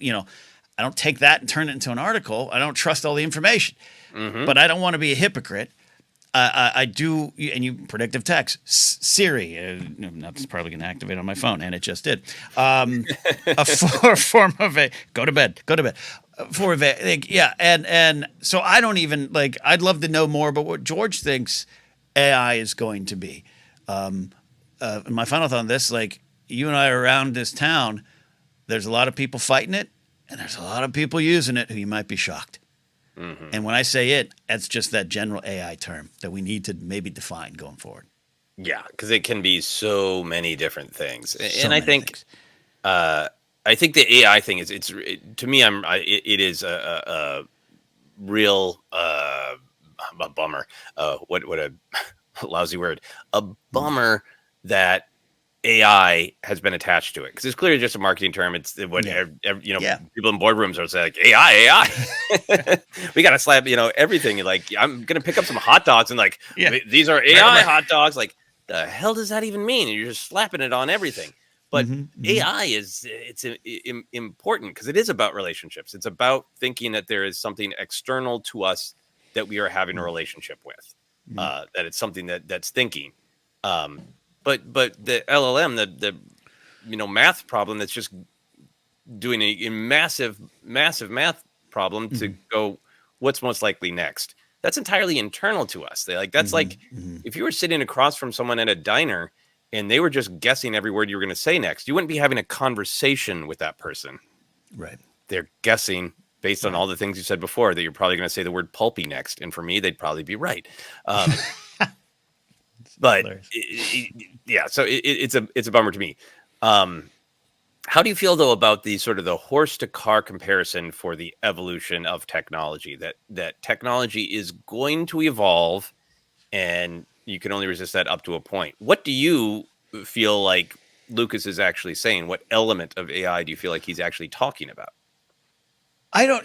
B: I don't take that and turn it into an article. I don't trust all the information, but I don't want to be a hypocrite. I do, and you predictive text Siri. That's probably going to activate on my phone, and it just did. A form of a go to bed. For a and so I don't even like. I'd love to know more about what George thinks AI is going to be. My final thought on this, like, you and I are around this town. There's a lot of people fighting it, and there's a lot of people using it who you might be shocked. And when I say it, that's just that general AI term that we need to maybe define going forward.
A: Yeah, because it can be so many different things, and I think the AI thing is to me. It is a real a bummer. What a lousy word. A bummer that AI has been attached to it, because it's clearly just a marketing term. It's what people in boardrooms are saying, like, AI. We got to slap everything. Like, I'm gonna pick up some hot dogs and like, these are AI hot dogs. Like, the hell does that even mean? And you're just slapping it on everything. But AI it's important because it is about relationships. It's about thinking that there is something external to us that we are having a relationship with. That it's something that's thinking. But the LLM, the math problem that's just doing a massive math problem to go, what's most likely next? That's entirely internal to us. That's like if you were sitting across from someone at a diner and they were just guessing every word you were going to say next, you wouldn't be having a conversation with that person.
B: Right.
A: They're guessing based on all the things you said before that you're probably going to say the word pulpy next. And for me, they'd probably be right. But so it's a bummer to me. How do you feel though about the sort of the horse to car comparison for the evolution of technology? That technology is going to evolve, and you can only resist that up to a point. What do you feel like Lucas is actually saying? What element of AI do you feel like he's actually talking about?
B: I don't.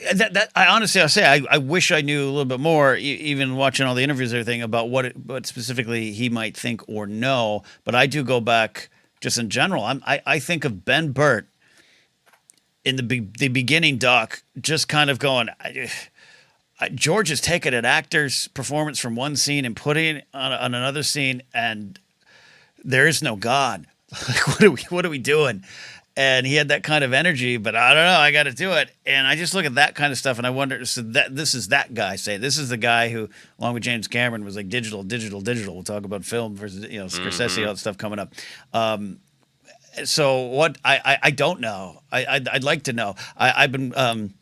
B: I honestly, I'll say, I wish I knew a little bit more, even watching all the interviews and everything, about what specifically he might think or know. But I do go back just in general. I think of Ben Burt in the beginning, Doc, just kind of going. George has taken an actor's performance from one scene and putting it on another scene, and there is no God. Like, what are we doing? And he had that kind of energy, but I don't know. I got to do it, and I just look at that kind of stuff, and I wonder. So that this is that guy. Say this is the guy who, along with James Cameron, was like digital. We'll talk about film versus Scorsese, all that stuff coming up. So what? I don't know. I'd like to know. I've been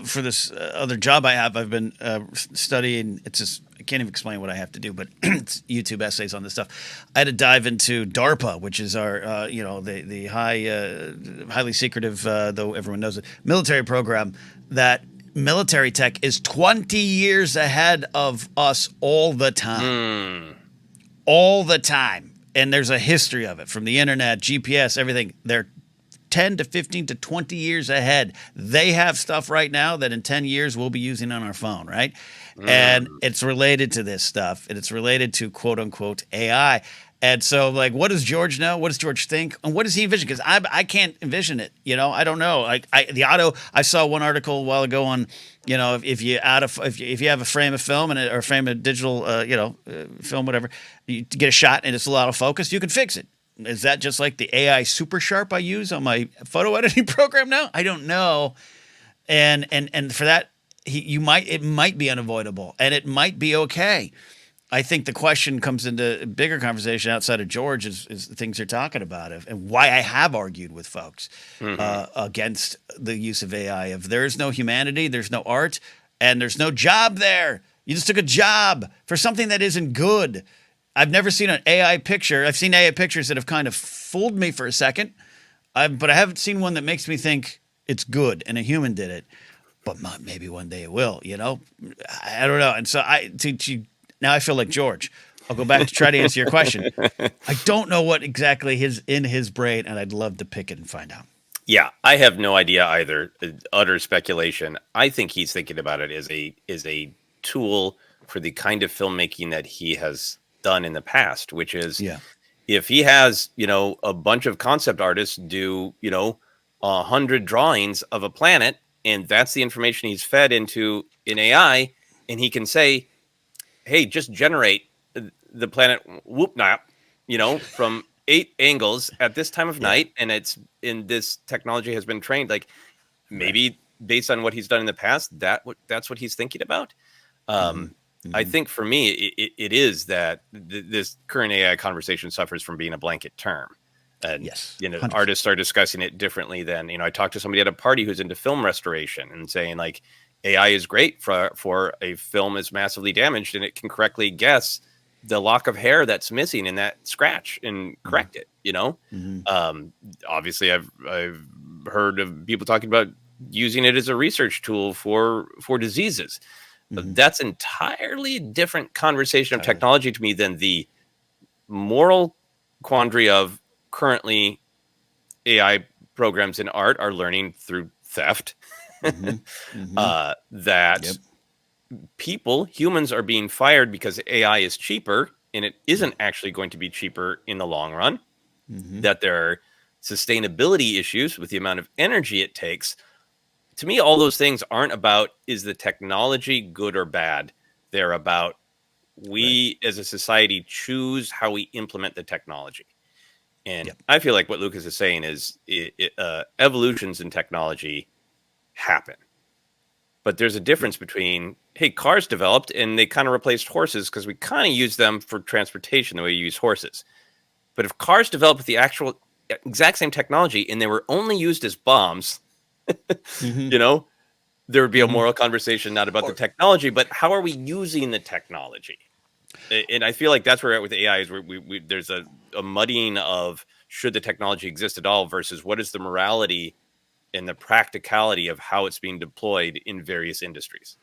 B: for this other job I have. I've been studying. It's just I can't even explain what I have to do, but it's YouTube essays on this stuff. I had to dive into DARPA, which is our the highly secretive, though everyone knows it, military program. That military tech is 20 years ahead of us all the time. All the time. And there's a history of it from the internet, GPS, everything. They're 10 to 15 to 20 years ahead. They have stuff right now that in 10 years we'll be using on our phone, right? And it's related to this stuff, and it's related to quote unquote AI. And so, like, what does George know? What does George think? And what does he envision? Because I can't envision it. I don't know. Like I saw one article a while ago on, if you have a frame of film or a frame of digital, film, whatever, you get a shot and it's a lot of focus, you can fix it. Is that just like the AI Super Sharp I use on my photo editing program now? I don't know. And for that, it might be unavoidable, and it might be okay. I think the question comes into a bigger conversation outside of George is the things you're talking about, and why I have argued with folks against the use of AI. If there is no humanity, there's no art, and there's no job there. You just took a job for something that isn't good. I've never seen an AI picture. I've seen AI pictures that have kind of fooled me for a second, but I haven't seen one that makes me think it's good and a human did it. But maybe one day it will, I don't know. And so now I feel like George. I'll go back to try to answer your question. I don't know what exactly is in his brain, and I'd love to pick it and find out.
A: Yeah, I have no idea either. Utter speculation. I think he's thinking about it as a tool for the kind of filmmaking that he has done in the past, which is if he has, a bunch of concept artists do, 100 drawings of a planet, and that's the information he's fed into in AI, and he can say, hey, just generate the planet whoop-nap, from 8 angles at this time of night, and it's in this technology has been trained. Like, maybe based on what he's done in the past, that's what he's thinking about. I think for me, it is that this current AI conversation suffers from being a blanket term. And,
B: yes,
A: artists are discussing it differently than, I talked to somebody at a party who's into film restoration and saying, like, AI is great for a film is massively damaged and it can correctly guess the lock of hair that's missing in that scratch and correct it, Obviously, I've heard of people talking about using it as a research tool for diseases. That's entirely different conversation of technology to me than the moral quandary of currently AI programs in art are learning through theft. That humans are being fired because AI is cheaper, and it isn't actually going to be cheaper in the long run. That there are sustainability issues with the amount of energy it takes. To me, all those things aren't about, is the technology good or bad? They're about we as a society choose how we implement the technology. And I feel like what Lucas is saying is evolutions in technology happen. But there's a difference between, hey, cars developed and they kind of replaced horses because we kind of use them for transportation the way you use horses. But if cars developed with the actual exact same technology and they were only used as bombs, there would be a moral conversation not about the technology, but how are we using the technology? And I feel like that's where we're at with AI is we there's a muddying of should the technology exist at all versus what is the morality and the practicality of how it's being deployed in various industries.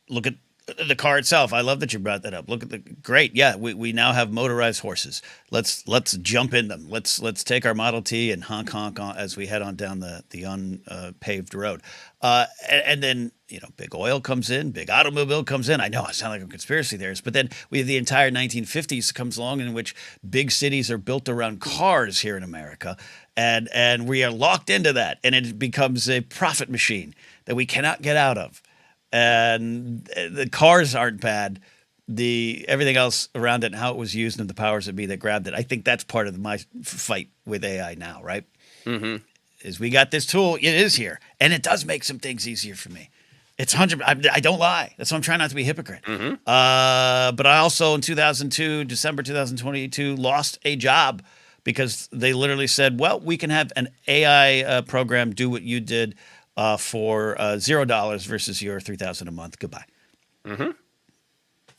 B: Look at The car itself, I love that you brought that up. Look at the great, yeah. We now have motorized horses. Let's jump in them. Let's take our Model T and honk on, as we head on down the unpaved road. And then big oil comes in, big automobile comes in. I know I sound like a conspiracy theorist, but then we have the entire 1950s comes along in which big cities are built around cars here in America, and we are locked into that, and it becomes a profit machine that we cannot get out of. And the cars aren't bad. Everything else around it and how it was used and the powers that be that grabbed it. I think that's part of my fight with AI now, right?
A: Mm-hmm.
B: Is we got this tool. It is here, and it does make some things easier for me. It's 100. I don't lie. That's why I'm trying not to be a hypocrite.
A: Mm-hmm.
B: But I also in 2002, December 2022, lost a job because they literally said, "Well, we can have an AI program do what you did." For $0 versus your $3,000 a month. Goodbye.
A: Mm-hmm.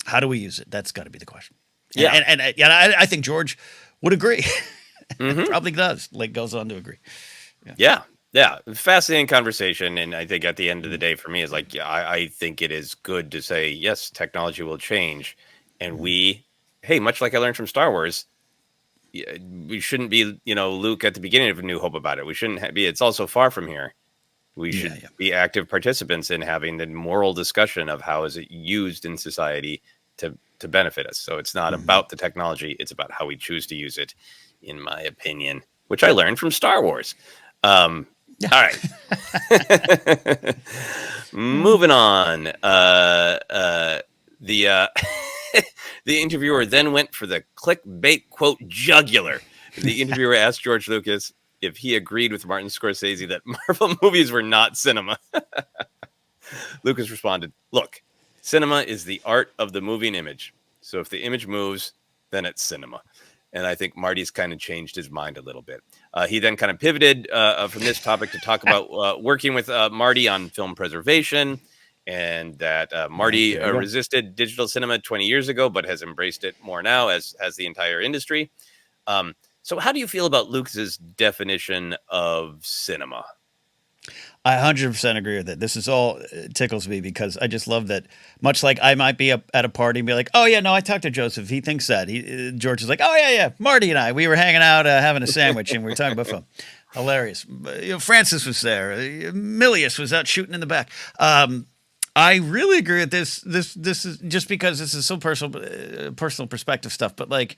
B: How do we use it? That's got to be the question.
A: Yeah,
B: and I think George would agree.
A: Mm-hmm.
B: Probably does. Like goes on to agree.
A: Yeah. Fascinating conversation, and I think at the end of the day, for me, is like, I think it is good to say yes, technology will change, and much like I learned from Star Wars, we shouldn't be Luke at the beginning of A New Hope about it. We shouldn't be. It's also far from here. We should be active participants in having the moral discussion of how is it used in society to benefit us. So it's not about the technology. It's about how we choose to use it, in my opinion, which I learned from Star Wars. All right. Moving on. The interviewer then went for the clickbait quote jugular. The interviewer asked George Lucas if he agreed with Martin Scorsese that Marvel movies were not cinema. Lucas responded, "Look, cinema is the art of the moving image. So if the image moves, then it's cinema." And I think Marty's kind of changed his mind a little bit. He then kind of pivoted from this topic to talk about working with Marty on film preservation, and that Marty resisted digital cinema 20 years ago, but has embraced it more now, as the entire industry. So how do you feel about Lucas's definition of cinema?
B: I 100% agree with it. This is all tickles me because I just love that. Much like I might be at a party and be like, "Oh yeah, no, I talked to Joseph. He thinks that." George is like, "Oh yeah, Marty and I, we were hanging out having a sandwich and we were talking about film." Hilarious. Francis was there. Milius was out shooting in the back. I really agree with this. This is just because this is so personal perspective stuff, but like.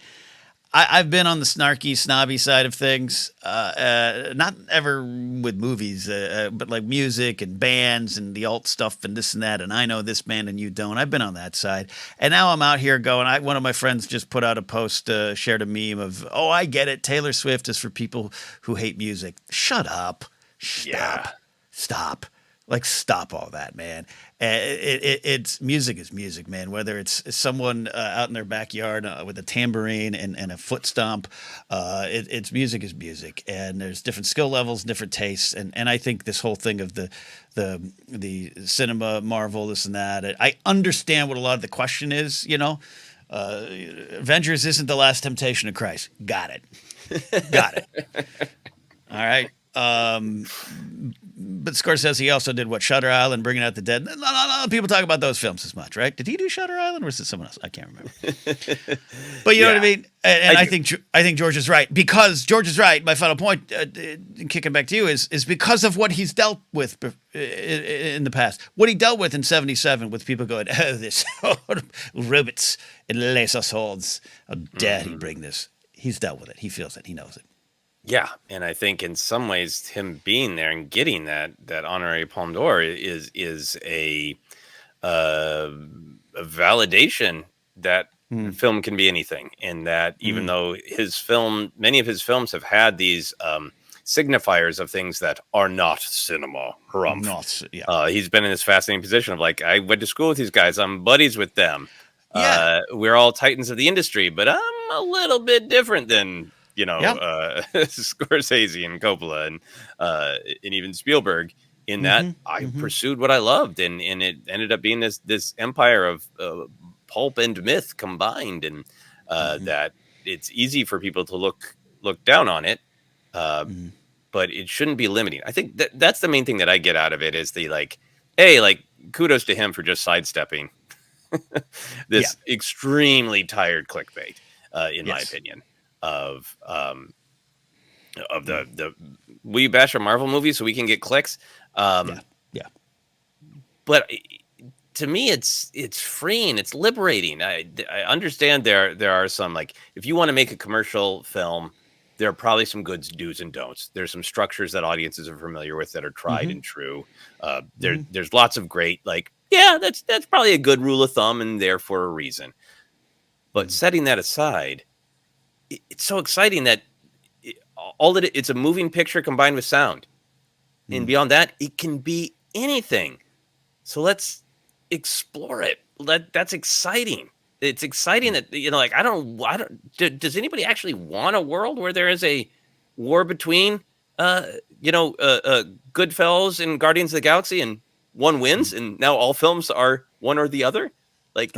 B: I've been on the snarky, snobby side of things, not ever with movies, but like music and bands and the alt stuff and this and that. And I know this band and you don't. I've been on that side. And now I'm out here going, one of my friends just put out a post, shared a meme of, "Oh, I get it. Taylor Swift is for people who hate music." Shut up. Stop. Like, stop all that, man. It's music is music, man. Whether it's someone out in their backyard with a tambourine and a foot stomp, it's music is music. And there's different skill levels, different tastes. And I think this whole thing of the cinema, Marvel, this and that, I understand what a lot of the question is, Avengers isn't the last temptation of Christ. Got it. All right. But Scorsese also did Shutter Island, Bringing Out the Dead. No, people talk about those films as much, right? Did he do Shutter Island, or was it someone else? I can't remember. But you know what I mean. And I think George is right, because George is right. My final point, kicking back to you, is because of what he's dealt with in the past. What he dealt with in '77 with people going, "Oh, this robots and laser swords. How dare he bring this?" He's dealt with it. He feels it. He knows it.
A: Yeah, and I think in some ways him being there and getting that honorary Palme d'Or is a validation that film can be anything, and that even though many of his films have had these signifiers of things that are not cinema. He's been in this fascinating position of like, I went to school with these guys. I'm buddies with them. Yeah. We're all titans of the industry, but I'm a little bit different than Scorsese and Coppola and even Spielberg, in that I pursued what I loved, and it ended up being this empire of pulp and myth combined, and that it's easy for people to look down on it, but it shouldn't be limiting. I think that's the main thing that I get out of it, is the like, hey, like, kudos to him for just sidestepping this extremely tired clickbait, in my opinion, of the we bash a Marvel movie so we can get clicks.
B: Yeah.
A: But to me, it's freeing. It's liberating. I understand there are some, like, if you want to make a commercial film, there are probably some good do's and don'ts. There's some structures that audiences are familiar with that are tried and true. There's lots of great, like, yeah, that's probably a good rule of thumb and there for a reason. But setting that aside, it's so exciting that it's a moving picture combined with sound. And beyond that, it can be anything. So let's explore it. That's exciting. It's exciting that, like, I don't, does anybody actually want a world where there is a war between, Goodfellas and Guardians of the Galaxy, and one wins, and now all films are one or the other? Like,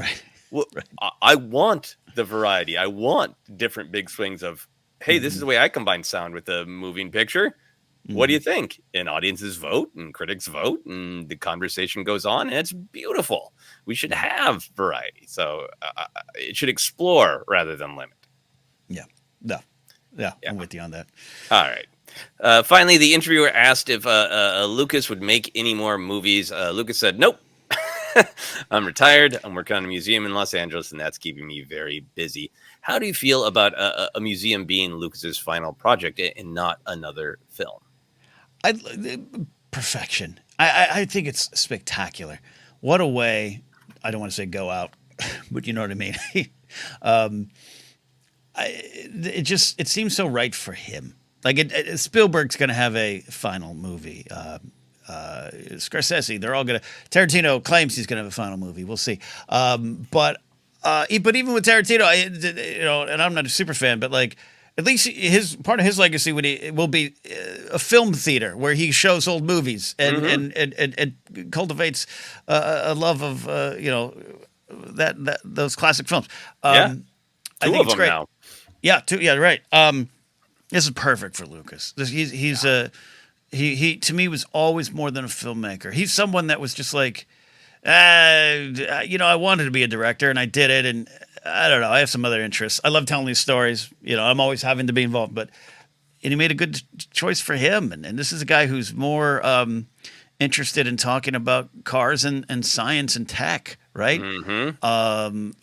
A: I want the variety. I want different big swings of, hey, this is the way I combine sound with a moving picture. What do you think? And audiences vote and critics vote and the conversation goes on, and it's beautiful. We should have variety. So it should explore rather than limit.
B: Yeah. I'm with you on that.
A: All right. Finally, the interviewer asked if Lucas would make any more movies. Lucas said, nope. I'm retired. I'm working on a museum in Los Angeles, and that's keeping me very busy. How do you feel about a museum being Lucas's final project and not another film?
B: Perfection. I think it's spectacular. What a way. I don't want to say go out, but you know what I mean. It seems so right for him. Like Spielberg's going to have a final movie. Scorsese, they're all going to. Tarantino claims he's going to have a final movie. We'll see. But even with Tarantino, and I'm not a super fan, but like, at least part of his legacy will be a film theater where he shows old movies and cultivates a love of those classic films. I think
A: Two of
B: it's
A: them
B: great.
A: now.
B: Yeah, two. Yeah, right. This is perfect for Lucas. He to me was always more than a filmmaker. He's someone that was just like, I wanted to be a director and I did it, and I don't know. I have some other interests. I love telling these stories. I'm always having to be involved, and he made a good choice for him. And this is a guy who's more interested in talking about cars and science and tech, right? And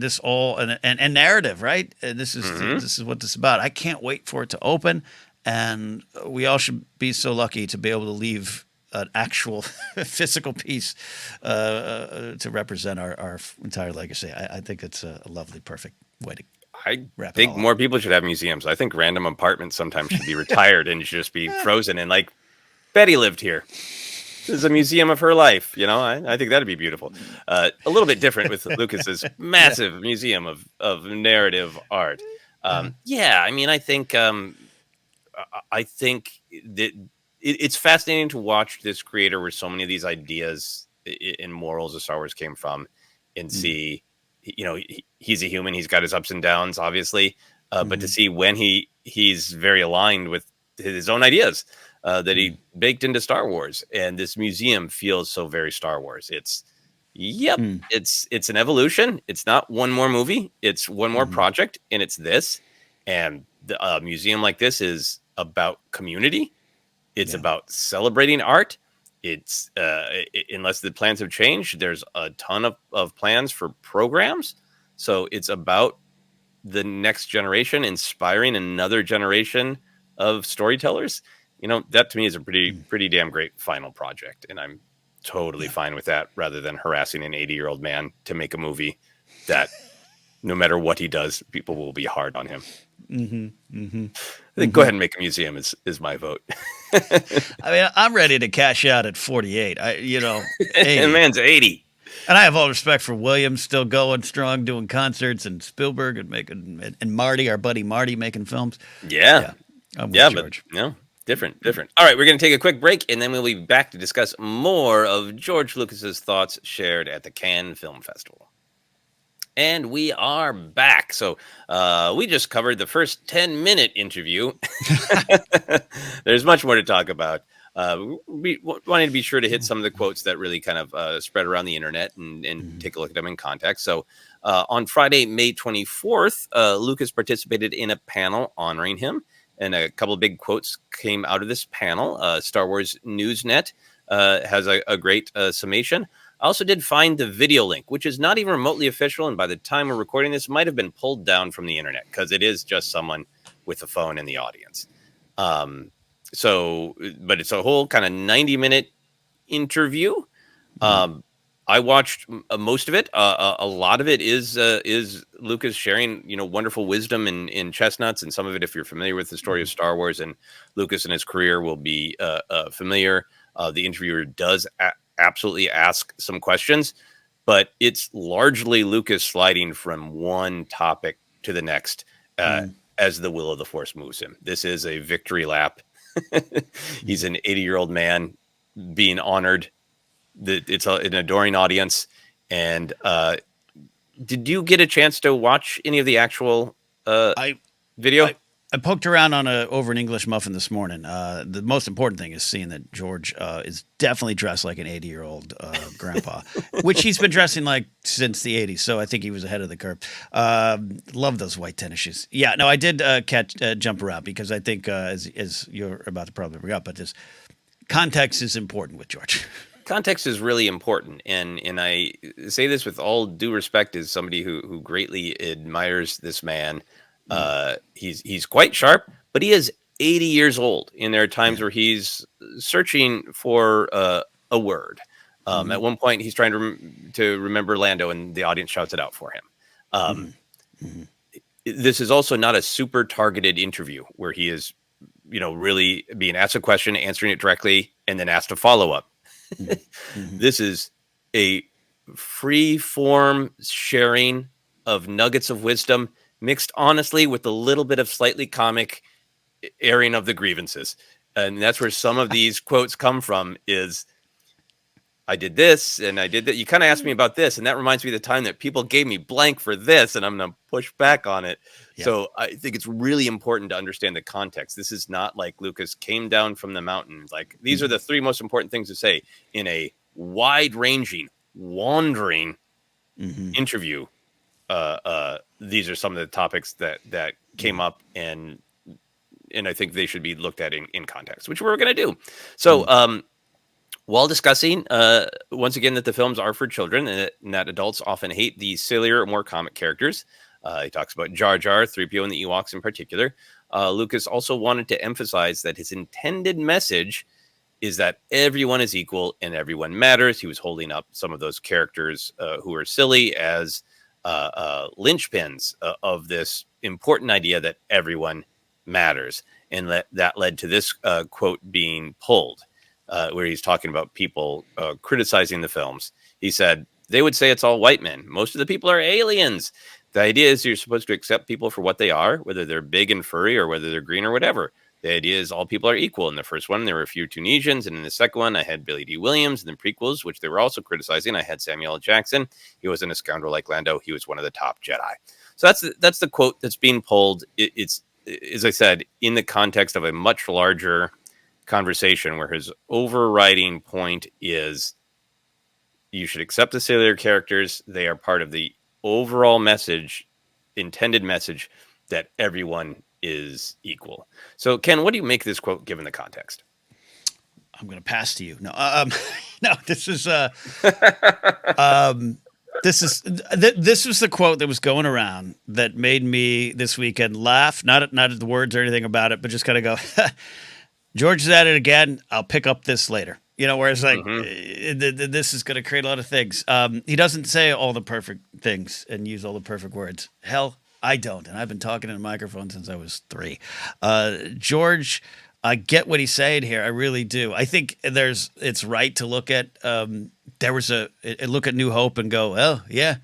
B: this all and narrative, right? And this is what this is about. I can't wait for it to open, and we all should be so lucky to be able to leave an actual physical piece to represent our entire legacy. I think it's a lovely, perfect way to wrap it
A: think
B: all
A: more
B: up.
A: people should have museums. I think random apartments sometimes should be retired and should just be frozen. And like, Betty lived here. This is a museum of her life. I think that'd be beautiful. A little bit different with Lucas's massive museum of narrative art. I think that it's fascinating to watch this creator where so many of these ideas and morals of Star Wars came from, and see, he's a human. He's got his ups and downs, obviously, but to see when he's very aligned with his own ideas that he baked into Star Wars, and this museum feels so very Star Wars. It's an evolution. It's not one more movie. It's one more project, and it's this. And a museum like this is about community. It's about celebrating art. It's unless the plans have changed, there's a ton of plans for programs. So it's about the next generation, inspiring another generation of storytellers. That to me is a pretty damn great final project. And I'm totally fine with that, rather than harassing an 80-year-old man to make a movie that no matter what he does, people will be hard on him. I think go ahead and make a museum is my vote.
B: I mean, I'm ready to cash out at 48. 80.
A: And man's 80.
B: And I have all respect for Williams still going strong, doing concerts, and Spielberg and Marty, our buddy Marty, making films.
A: Yeah.
B: I'm with George.
A: But no, different. All right, we're going to take a quick break, and then we'll be back to discuss more of George Lucas's thoughts shared at the Canne Film Festival. And we are back. So we just covered the first 10-minute interview. There's much more to talk about. wanting to be sure to hit some of the quotes that really kind of spread around the internet and take a look at them in context. So on Friday, May 24th, Lucas participated in a panel honoring him, and a couple of big quotes came out of this panel. Star Wars Newsnet has a great summation. I also did find the video link, which is not even remotely official, and by the time we're recording this, might have been pulled down from the internet because it is just someone with a phone in the audience. But it's a whole kind of 90-minute interview. I watched most of it. A lot of it is Lucas sharing, wonderful wisdom in chestnuts, and some of it, if you're familiar with the story of Star Wars and Lucas and his career, will be familiar. The interviewer does absolutely ask some questions, but it's largely Lucas sliding from one topic to the next as the will of the Force moves him. This is a victory lap. He's an 80-year-old man being honored. It's an adoring audience. And did you get a chance to watch any of the actual video?
B: I poked around over an English muffin this morning. The most important thing is seeing that George is definitely dressed like an 80-year-old grandpa, which he's been dressing like since the 80s. So I think he was ahead of the curve. Love those white tennis shoes. Yeah, no, I did jump around because I think, as you're about to probably bring up, but this context is important with George.
A: Context is really important, and I say this with all due respect as somebody who greatly admires this man. He's quite sharp, but he is 80 years old, and there are times where he's searching for a word. At one point, he's trying to remember Lando, and the audience shouts it out for him. This is also not a super targeted interview where he is, really being asked a question, answering it directly, and then asked a follow-up. This is a free-form sharing of nuggets of wisdom, mixed honestly with a little bit of slightly comic airing of the grievances. And that's where some of these quotes come from is, I did this and I did that. You kind of asked me about this, and that reminds me of the time that people gave me blank for this, and I'm going to push back on it. Yeah. So I think it's really important to understand the context. This is not like Lucas came down from the mountain. Like, these are the three most important things to say in a wide-ranging, wandering interview. These are some of the topics that came up, and I think they should be looked at in context, which we're going to do. So while discussing, once again, that the films are for children and that adults often hate the sillier or more comic characters, he talks about Jar Jar, 3PO, and the Ewoks in particular. Lucas also wanted to emphasize that his intended message is that everyone is equal and everyone matters. He was holding up some of those characters who are silly as linchpins of this important idea that everyone matters. And that led to this quote being pulled, where he's talking about people criticizing the films. He said, they would say it's all white men. Most of the people are aliens. The idea is you're supposed to accept people for what they are, whether they're big and furry or whether they're green or whatever. The idea is all people are equal. In the first one, there were a few Tunisians. And in the second one, I had Billy D. Williams. And the prequels, which they were also criticizing, I had Samuel L. Jackson. He wasn't a scoundrel like Lando. He was one of the top Jedi. So that's the quote that's being pulled. It's, as I said, in the context of a much larger conversation where his overriding point is you should accept the sillier characters. They are part of the overall message, intended message, that everyone is equal. So, Ken, what do you make of this quote given the context?
B: I'm going to pass to you. No, no. This was the quote that was going around that made me this weekend laugh. Not at the words or anything about it, but just kind of go, George is at it again. I'll pick up this later. Whereas like this is going to create a lot of things. He doesn't say all the perfect things and use all the perfect words. Hell, I don't. And I've been talking in a microphone since I was 3. George, I get what he's saying here. I really do. I think it's right to look at, look at New Hope and go, well, yeah,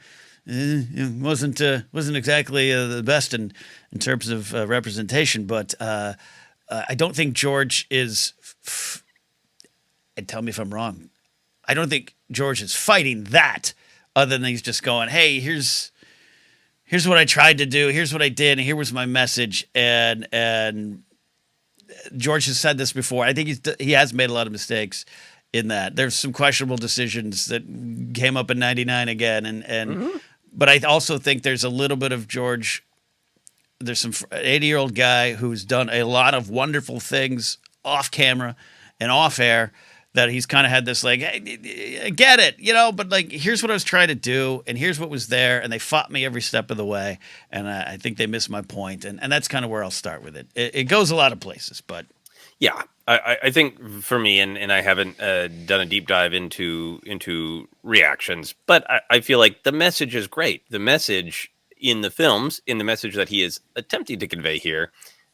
B: it wasn't exactly the best in terms of representation, but I don't think George is, and tell me if I'm wrong, I don't think George is fighting that, other than he's just going, hey, here's what I tried to do, here's what I did, and here was my message, and George has said this before. I think he has made a lot of mistakes in that. There's some questionable decisions that came up in '99 again, and
A: Hmm.
B: but I also think there's a little bit of George. There's some 80-year-old guy who's done a lot of wonderful things off camera and off air that he's kind of had this like, hey, I get it, but like, here's what I was trying to do, and here's what was there, and they fought me every step of the way, and I think they missed my point, and that's kind of where I'll start with it. It goes a lot of places, but
A: Yeah, I think for me, and I haven't done a deep dive into reactions, but I feel like the message is great. The message in the films, in the message that he is attempting to convey here,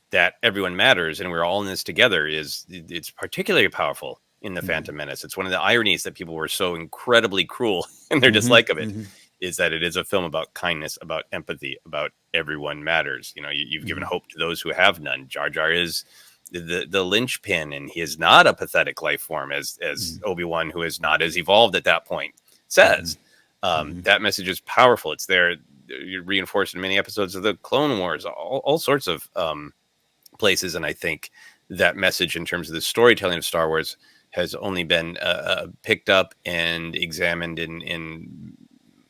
A: that everyone matters and we're all in this together, it's particularly powerful in the
B: mm-hmm,
A: Phantom Menace. It's one of the ironies that people were so incredibly cruel in their
B: mm-hmm,
A: dislike of it,
B: mm-hmm,
A: is that it is a film about kindness, about empathy, about everyone matters. You've given
B: mm-hmm,
A: hope to those who have none. Jar Jar is the linchpin, and he is not a pathetic life form, as Obi-Wan, who is not as evolved at that point, says.
B: mm-hmm,
A: That message is powerful. It's there, reinforced in many episodes of the Clone Wars, all sorts of places, and I think that message in terms of the storytelling of Star Wars has only been picked up and examined in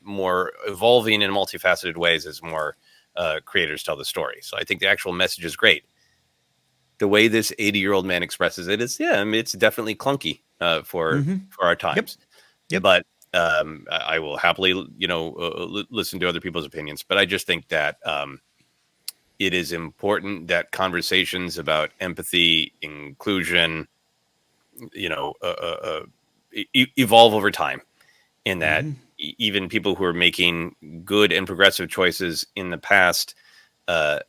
A: more evolving and multifaceted ways as more creators tell the story. So I think the actual message is great. The way this 80-year-old man expresses it is, yeah, I mean, it's definitely clunky for
B: mm-hmm.
A: our
B: Yep,
A: times.
B: yep,
A: But I will happily, listen to other people's opinions. But I just think that it is important that conversations about empathy, inclusion, evolve over time, and that
B: mm-hmm,
A: even people who are making good and progressive choices in the past uh,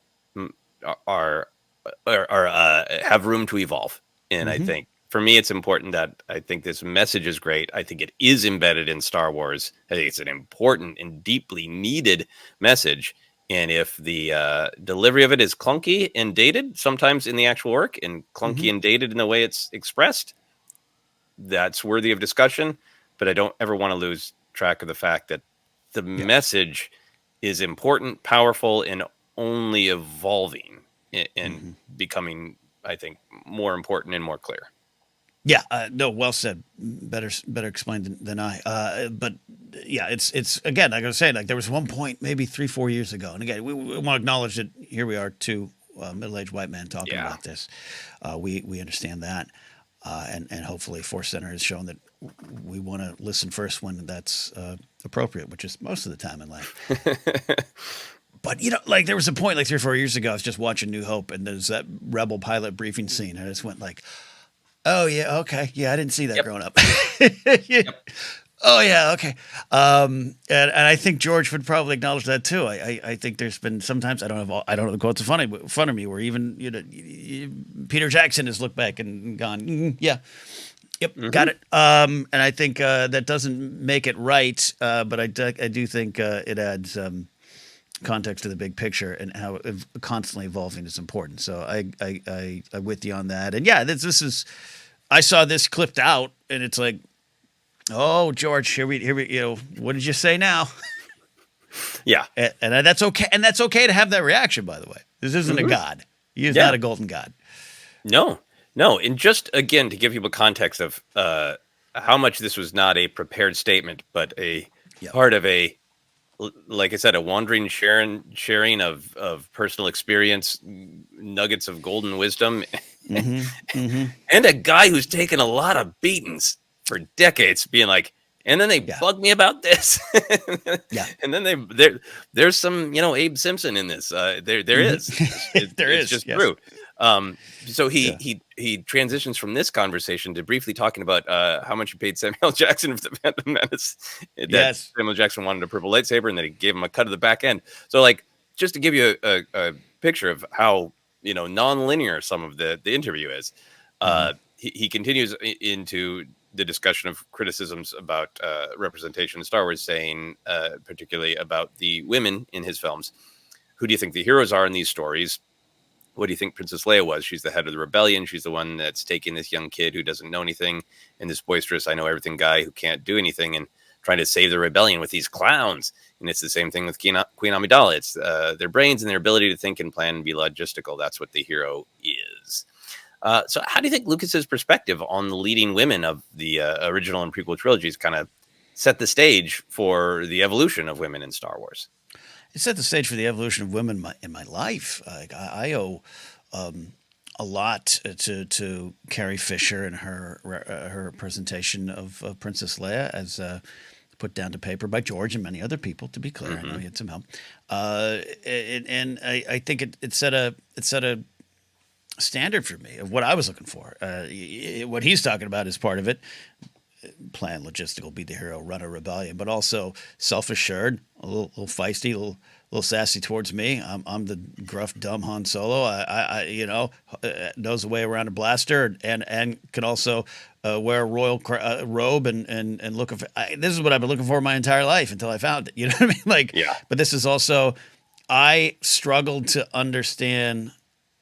A: are have room to evolve. And I
B: mm-hmm,
A: think for me, it's important that I think this message is great. I think it is embedded in Star Wars. I think it's an important and deeply needed message. And if the delivery of it is clunky and dated, sometimes in the actual work, and
B: mm-hmm.
A: clunky and dated in the way it's expressed, that's worthy of discussion. But I don't ever want to lose track of the fact that the
B: Yeah.
A: message is important, powerful, and only evolving and
B: Mm-hmm.
A: becoming, I think, more important and more clear.
B: Yeah, no, well said. Better explained than I. But yeah, it's again, like I was saying, like there was one point maybe 3-4 years ago, and again, we want to acknowledge that here we are, two middle-aged white men talking
A: Yeah.
B: about this. We understand that, and hopefully, ForceCenter has shown that we want to listen first when that's appropriate, which is most of the time in life. But like there was a point like 3 or 4 years ago, I was just watching New Hope, and there's that Rebel pilot briefing scene, and I just went like, oh yeah, okay, yeah, I didn't see that
A: Yep.
B: growing up. Yeah.
A: Yep.
B: Oh yeah, okay. And I think George would probably acknowledge that too. I think there's been sometimes I don't know the quotes in front of me where even Peter Jackson has looked back and gone, yeah, yep, got it. And I think that doesn't make it right, but I do think it adds context to the big picture and how constantly evolving is important. So I'm with you on that. And yeah, this is I saw this clipped out, and it's like, oh, George, here we, what did you say now?
A: Yeah.
B: And that's okay. And that's okay to have that reaction, by the way. This isn't a god. He is
A: Yeah.
B: not a golden god.
A: No. And just again to give people context of how much this was not a prepared statement, but a
B: Yep.
A: part of like I said, a wandering sharing of personal experience, nuggets of golden wisdom, and a guy who's taken a lot of beatings for decades, being like, and then they bug me about this.
B: Yeah.
A: And then there's some, Abe Simpson in this. There is. It's just
B: yes.
A: true. So he transitions from this conversation to briefly talking about how much he paid Samuel L. Jackson for the Phantom Menace. That Samuel Jackson wanted a purple lightsaber, and then he gave him a cut of the back end. So, like, just to give you a picture of how non-linear some of the interview is, he continues into the discussion of criticisms about representation in Star Wars, saying particularly about the women in his films. Who do you think the heroes are in these stories? What do you think Princess Leia was? She's the head of the rebellion. She's the one that's taking this young kid who doesn't know anything, and this boisterous, I know everything guy who can't do anything. And trying to save the rebellion with these clowns. And it's the same thing with Queen Amidala. It's their brains and their ability to think and plan and be logistical. That's what the hero is. So how do you think Lucas's perspective on the leading women of the original and prequel trilogies kind of set the stage for the evolution of women in Star Wars?
B: It set the stage for the evolution of women in my life. Like I owe a lot to Carrie Fisher and her presentation of Princess Leia as put down to paper by George and many other people. To be clear, I know he had some help, and I think it set a standard for me of what I was looking for. What he's talking about is part of it. Plan logistical, be the hero, run a rebellion, but also self-assured, a little feisty, a little sassy towards me. I'm the gruff, dumb Han Solo. I knows the way around a blaster and can also wear a royal robe and look. This is what I've been looking for my entire life until I found it. You know what I mean? Like,
A: yeah.
B: But this is also, I struggled to understand.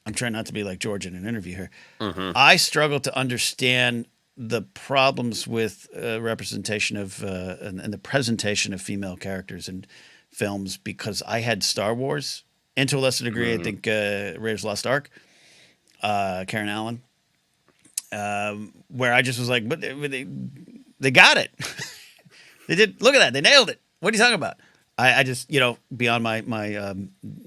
B: I'm trying not to be like George in an interview here. I struggled to understand the problems with representation of and the presentation of female characters in films because I had Star Wars, and to a lesser degree, I think Raiders of the Lost Ark, Karen Allen, where I just was like, but they got it. They did. Look at that. They nailed it. What are you talking about? I just, beyond my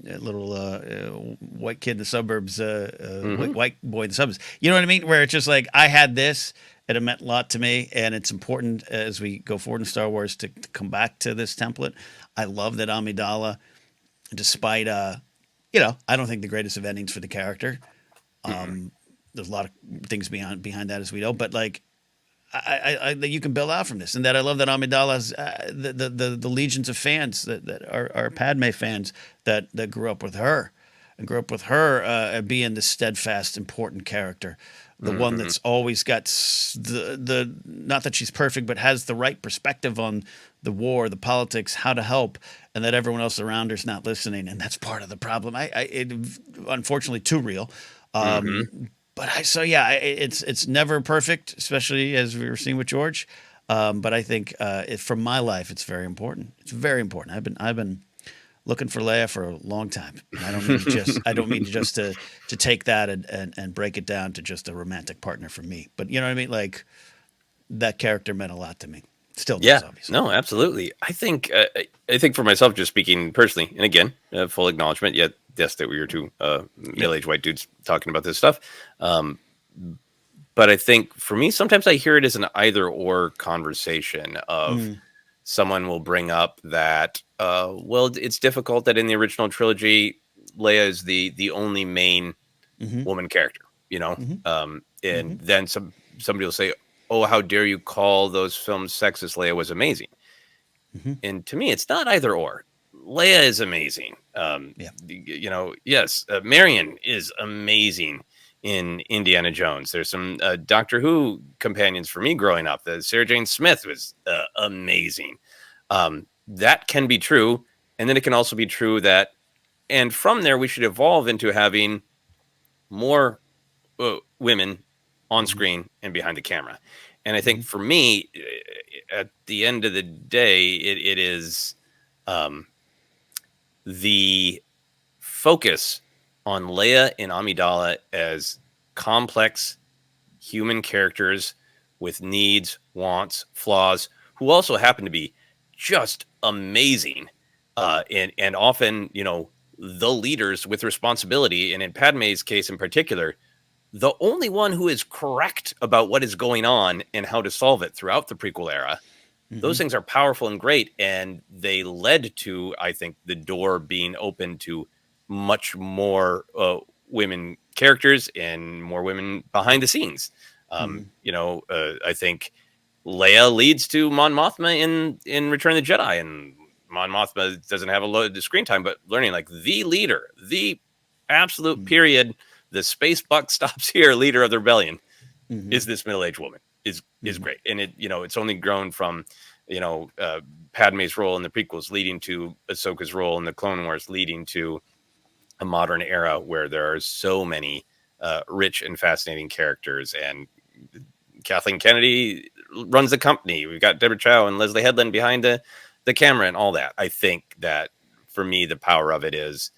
B: little white kid in the suburbs, white boy in the suburbs, you know what I mean? Where it's just like, I had this, and it meant a lot to me, and it's important as we go forward in Star Wars to come back to this template. I love that Amidala, despite, I don't think the greatest of endings for the character. There's a lot of things behind that, as we know, but like, I that you can build out from this, and that I love that Amidala has the legions of fans that are Padme fans that grew up with her being the steadfast, important character, the one that's always got the not that she's perfect, but has the right perspective on the war, the politics, how to help, and that everyone else around her is not listening, and that's part of the problem. It unfortunately too real. But it's never perfect, especially as we were seeing with George. But I think from my life, it's very important. It's very important. I've been looking for Leia for a long time. I don't mean just to take that and break it down to just a romantic partner for me. But you know what I mean? Like, that character meant a lot to me. Still does, obviously.
A: No, absolutely. I think for myself, just speaking personally, and again, full acknowledgement. Yet, yes, that we were two middle-aged white dudes talking about this stuff. But I think for me, sometimes I hear it as an either-or conversation of someone will bring up that, it's difficult that in the original trilogy, Leia is the only main woman character, and then somebody will say, oh, how dare you call those films sexist? Leia was amazing. And to me, it's not either or. Leia is amazing. Yes, Marion is amazing in Indiana Jones. There's some Doctor Who companions for me growing up. Sarah Jane Smith was amazing. That can be true. And then it can also be true that, and from there, we should evolve into having more women on screen and behind the camera. And I think for me, at the end of the day, it is the focus on Leia and Amidala as complex human characters with needs, wants, flaws, who also happen to be just amazing. And often, the leaders with responsibility. And in Padme's case in particular, the only one who is correct about what is going on and how to solve it throughout the prequel era. Those things are powerful and great. And they led to, I think, the door being open to much more women characters and more women behind the scenes. I think Leia leads to Mon Mothma in Return of the Jedi, and Mon Mothma doesn't have a lot of screen time, but learning like the leader, the absolute period, the space buck stops here, leader of the rebellion, is this middle-aged woman is great. And it's only grown from, Padme's role in the prequels leading to Ahsoka's role in the Clone Wars, leading to a modern era where there are so many rich and fascinating characters. And Kathleen Kennedy runs the company. We've got Deborah Chow and Leslie Headland behind the camera and all that. I think that for me, the power of it is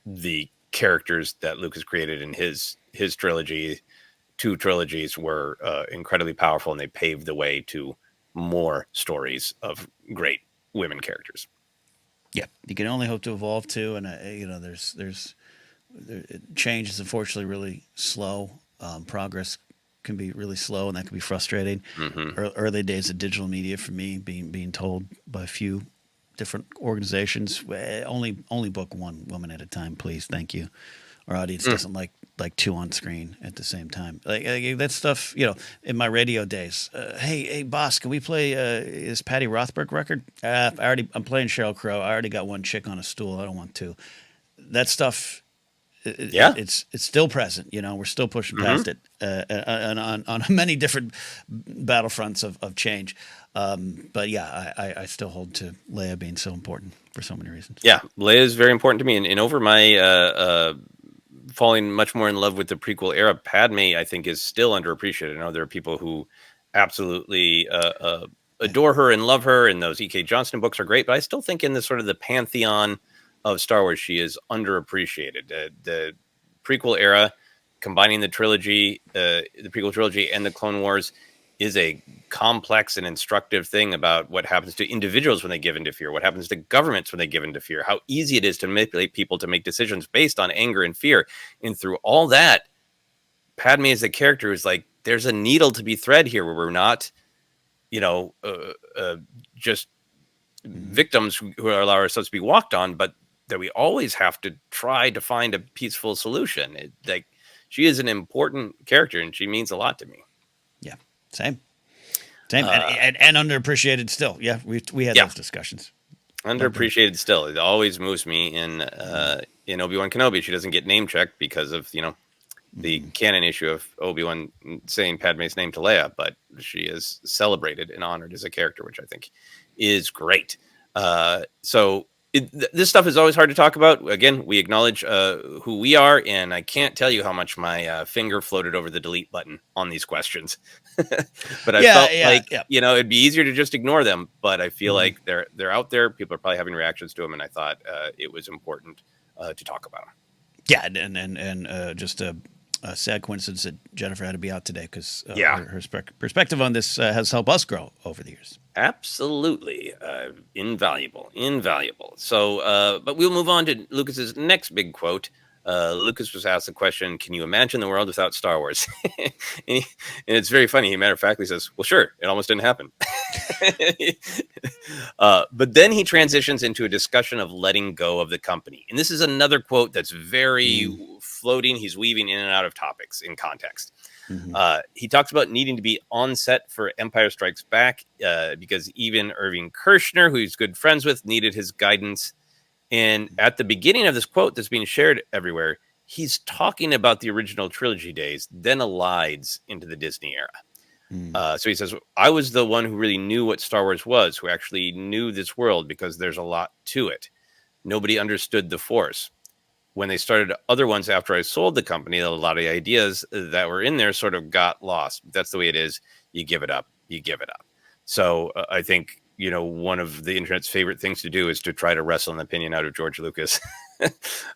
A: the characters that Lucas created in his trilogy. 2 trilogies were incredibly powerful, and they paved the way to more stories of great women characters.
B: Yeah, you can only hope to evolve too, and change is unfortunately really slow. Progress can be really slow, and that can be frustrating. Early days of digital media for me, being told by a few different organizations, only book one woman at a time, please, thank you. Our audience doesn't like 2 on screen at the same time. Like that stuff, in my radio days. Hey, boss, can we play this Patty Rothberg record? I'm playing Sheryl Crow. I already got 1 chick on a stool. I don't want 2. That stuff. It's still present. We're still pushing past it on many different battlefronts of change. But yeah, I still hold to Leia being so important for so many reasons.
A: Yeah, Leia is very important to me, and over my falling much more in love with the prequel era, Padme, I think, is still underappreciated. I know there are people who absolutely adore her and love her, and those E.K. Johnston books are great, but I still think in the sort of the pantheon of Star Wars, she is underappreciated. The prequel era, combining the prequel trilogy and the Clone Wars, is a complex and instructive thing about what happens to individuals when they give into fear, what happens to governments when they give into fear, how easy it is to manipulate people to make decisions based on anger and fear. And through all that, Padme as a character is like, there's a needle to be thread here where we're not, just victims who allow ourselves to be walked on, but that we always have to try to find a peaceful solution. She is an important character, and she means a lot to me.
B: Yeah. Same, and underappreciated still. Yeah, we had those discussions.
A: Underappreciated still. It always moves me in Obi-Wan Kenobi. She doesn't get name checked because of the canon issue of Obi-Wan saying Padme's name to Leia, but she is celebrated and honored as a character, which I think is great. This stuff is always hard to talk about. Again, we acknowledge who we are, and I can't tell you how much my finger floated over the delete button on these questions. But I felt it'd be easier to just ignore them. But I feel like they're out there. People are probably having reactions to them, and I thought it was important to talk about them.
B: Yeah, and just a sad coincidence that Jennifer had to be out today because her perspective on this has helped us grow over the years.
A: Absolutely. Invaluable. So, but we'll move on to Lucas's next big quote. Lucas was asked the question, can you imagine the world without Star Wars? and it's very funny. He matter of factly says, well, sure, it almost didn't happen. But then he transitions into a discussion of letting go of the company. And this is another quote that's very floating. He's weaving in and out of topics in context. He talks about needing to be on set for Empire Strikes Back because even Irving Kershner, who he's good friends with, needed his guidance. And at the beginning of this quote that's being shared everywhere, he's talking about the original trilogy days, then elides into the Disney era. So he says, I was the one who really knew what Star Wars was, who actually knew this world because there's a lot to it. Nobody understood the Force. When they started other ones after I sold the company, a lot of the ideas that were in there sort of got lost. That's the way it is. You give it up. So I think, one of the internet's favorite things to do is to try to wrestle an opinion out of George Lucas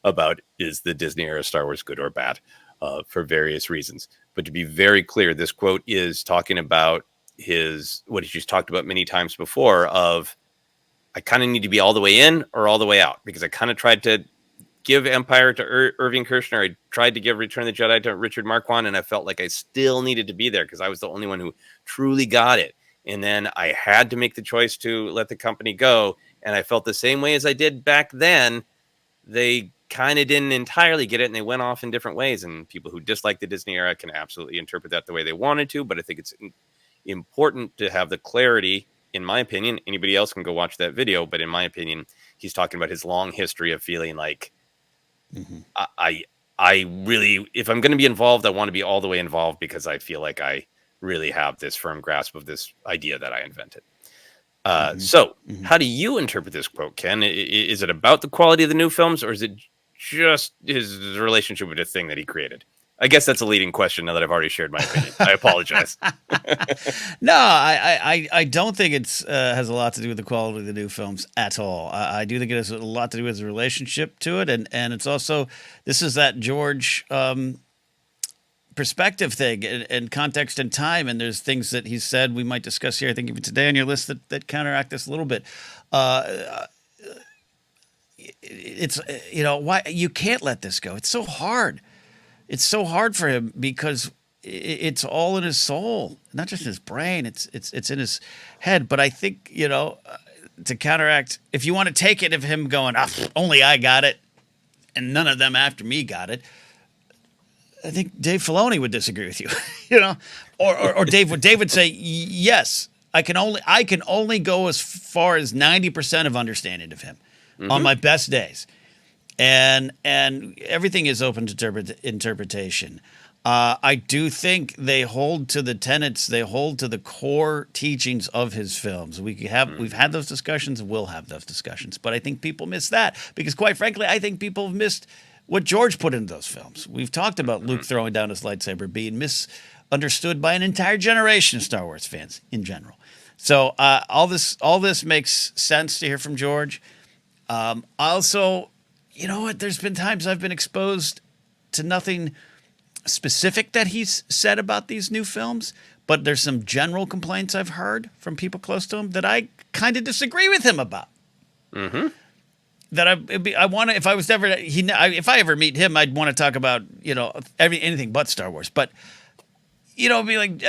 A: about is the Disney era Star Wars good or bad for various reasons. But to be very clear, this quote is talking about what he's just talked about many times before of I kind of need to be all the way in or all the way out because I kind of tried to give Empire to Irving Kershner. I tried to give Return of the Jedi to Richard Marquand, and I felt like I still needed to be there because I was the only one who truly got it. And then I had to make the choice to let the company go. And I felt the same way as I did back then. They kind of didn't entirely get it, and they went off in different ways. And people who dislike the Disney era can absolutely interpret that the way they wanted to. But I think it's important to have the clarity, in my opinion. Anybody else can go watch that video. But in my opinion, he's talking about his long history of feeling like, I really, if I'm going to be involved, I want to be all the way involved because I feel like I really have this firm grasp of this idea that I invented. So how do you interpret this quote, Ken? Is it about the quality of the new films, or is it just his relationship with the thing that he created? I guess that's a leading question now that I've already shared my opinion. I apologize.
B: No, I don't think it's has a lot to do with the quality of the new films at all. I do think it has a lot to do with his relationship to it, and it's also this is that George perspective thing and context and time, and there's things that he said we might discuss here, I think even today on your list that counteract this a little bit. It's why you can't let this go. It's so hard. It's so hard for him because it's all in his soul, not just in his brain. It's in his head. But I think to counteract, if you want to take it of him going, only I got it, and none of them after me got it. I think Dave Filoni would disagree with you, or Dave would say, yes, I can only go as far as 90% of understanding of him on my best days. And everything is open to interpretation. I do think they hold to the tenets, they hold to the core teachings of his films. We've had those discussions, and we'll have those discussions. But I think people miss that because, quite frankly, I think people have missed what George put into those films. We've talked about Luke throwing down his lightsaber being misunderstood by an entire generation of Star Wars fans in general. So all this makes sense to hear from George. Also, you know what? There's been times I've been exposed to nothing specific that he's said about these new films, but there's some general complaints I've heard from people close to him that I kind of disagree with him about. Mm-hmm. That I want to, if I ever meet him, I'd want to talk about anything but Star Wars. But be like,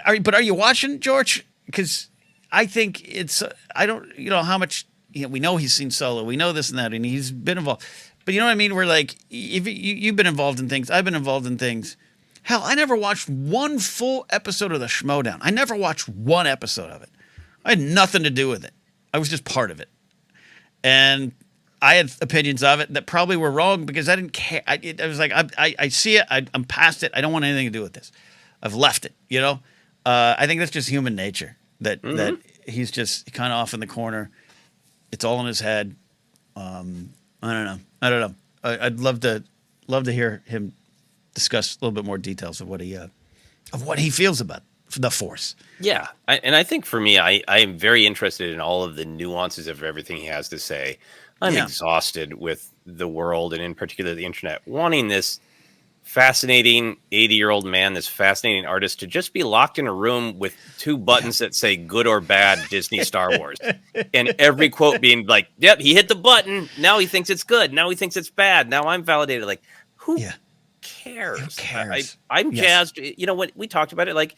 B: are you watching, George? Because I think it's I don't how much we know he's seen Solo, we know this and that, and he's been involved. But you know what I mean? We're like, if you've been involved in things, I've been involved in things. Hell, I never watched one full episode of the Schmodown. I never watched one episode of it. I had nothing to do with it. I was just part of it, and I had opinions of it that probably were wrong because I didn't care. I was like, I see it. I'm past it. I don't want anything to do with this. I've left it. I think that's just human nature. That he's just kind of off in the corner. It's all in his head. I don't know. I'd love to hear him discuss a little bit more details of what he feels about the Force.
A: Yeah, I think for me, I am very interested in all of the nuances of everything he has to say. I'm exhausted with the world, and in particular the internet, wanting this fascinating 80-year-old man, this fascinating artist, to just be locked in a room with two buttons that say good or bad Disney Star Wars. And every quote being like, yep, he hit the button. Now he thinks it's good. Now he thinks it's bad. Now I'm validated. Like, who cares?
B: Who cares?
A: I'm jazzed. What we talked about it, like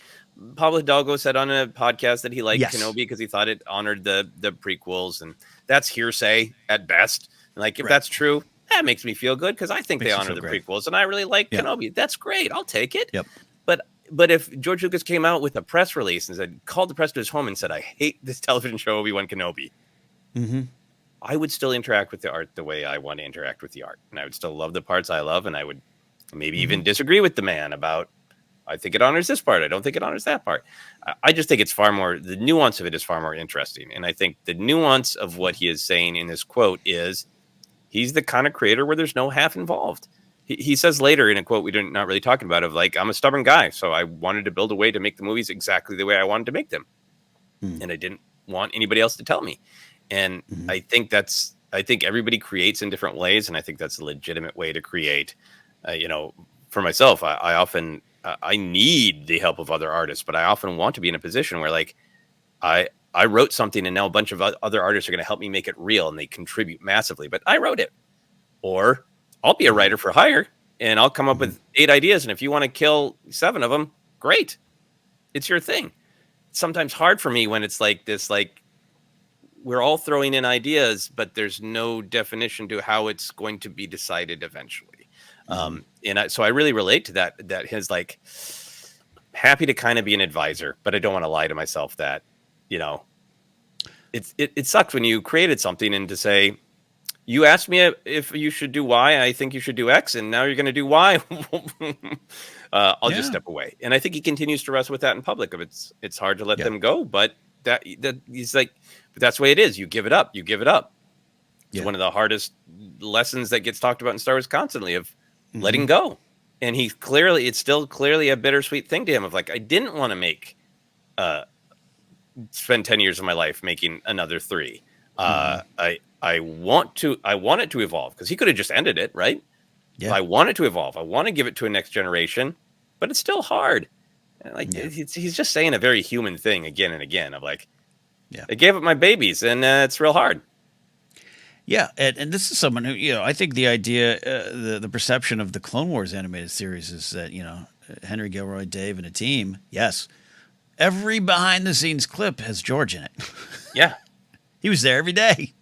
A: Pablo Hidalgo said on a podcast that he liked Kenobi because he thought it honored the prequels, and that's hearsay at best. And like, if that's true, that makes me feel good because I think they honor the prequels, and I really like Kenobi. That's great. I'll take it.
B: Yep.
A: But if George Lucas came out with a press release and called the press to his home and said, I hate this television show, Obi-Wan Kenobi, I would still interact with the art the way I want to interact with the art. And I would still love the parts I love, and I would maybe even disagree with the man about, I think it honors this part, I don't think it honors that part. I just think it's the nuance of it is far more interesting. And I think the nuance of what he is saying in this quote is, he's the kind of creator where there's no half involved. He says later in a quote we're not really talking about, of like, I'm a stubborn guy, so I wanted to build a way to make the movies exactly the way I wanted to make them. And I didn't want anybody else to tell me. And I think everybody creates in different ways, and I think that's a legitimate way to create. For myself, I often I need the help of other artists, but I often want to be in a position where, like, I wrote something and now a bunch of other artists are going to help me make it real, and they contribute massively, but I wrote it. Or I'll be a writer for hire and I'll come up with 8 ideas. And if you want to kill 7 of them, great. It's your thing. It's sometimes hard for me when it's like this, like, we're all throwing in ideas, but there's no definition to how it's going to be decided eventually. So I really relate to that his, like, happy to kind of be an advisor, but I don't want to lie to myself that, it sucks when you created something and to say, you asked me if you should do Y, I think you should do X, and now you're going to do Y. I'll just step away. And I think he continues to wrestle with that in public. It's hard to let them go, but that he's like, but that's the way it is. You give it up. It's one of the hardest lessons that gets talked about in Star Wars constantly, of letting go. and it's still clearly a bittersweet thing to him of like, I didn't want to spend 10 years of my life making another 3. I want it to evolve, because he could have just ended it, right?
B: Yeah.
A: I want it to evolve. I want to give it to a next generation, but it's still hard. Like, he's just saying a very human thing again and again of like, I gave up my babies, and it's real hard.
B: Yeah, and this is someone who, I think the idea, the perception of the Clone Wars animated series is that, Henry Gilroy, Dave, and a team, yes, every behind-the-scenes clip has George in it.
A: Yeah.
B: He was there every day.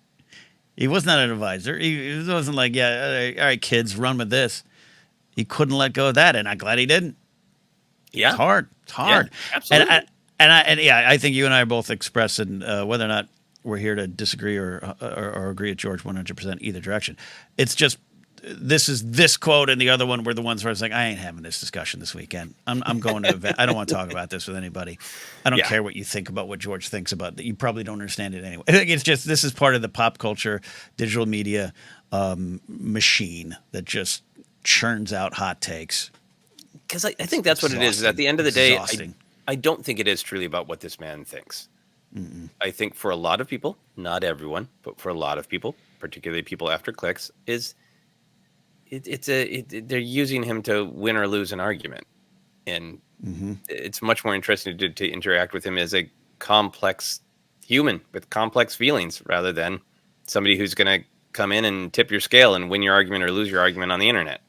B: He was not an advisor. He wasn't like, all right, kids, run with this. He couldn't let go of that, and I'm glad he didn't.
A: Yeah.
B: It's hard. It's hard.
A: Yeah, absolutely.
B: I think you and I are both expressing whether or not we're here to disagree or agree with George 100% either direction. It's just this quote and the other one were the ones where I was like, I ain't having this discussion this weekend. I'm going to an event. I don't want to talk about this with anybody. I don't care what you think about what George thinks about that. You probably don't understand it anyway. I think it's just, this is part of the pop culture, digital media machine that just churns out hot takes.
A: Because I think that's what it is. At the end of the day, I don't think it is truly about what this man thinks. Mm-mm. I think for a lot of people, not everyone, but for a lot of people, particularly people after clicks, they're using him to win or lose an argument. And it's much more interesting to interact with him as a complex human with complex feelings rather than somebody who's going to come in and tip your scale and win your argument or lose your argument on the internet.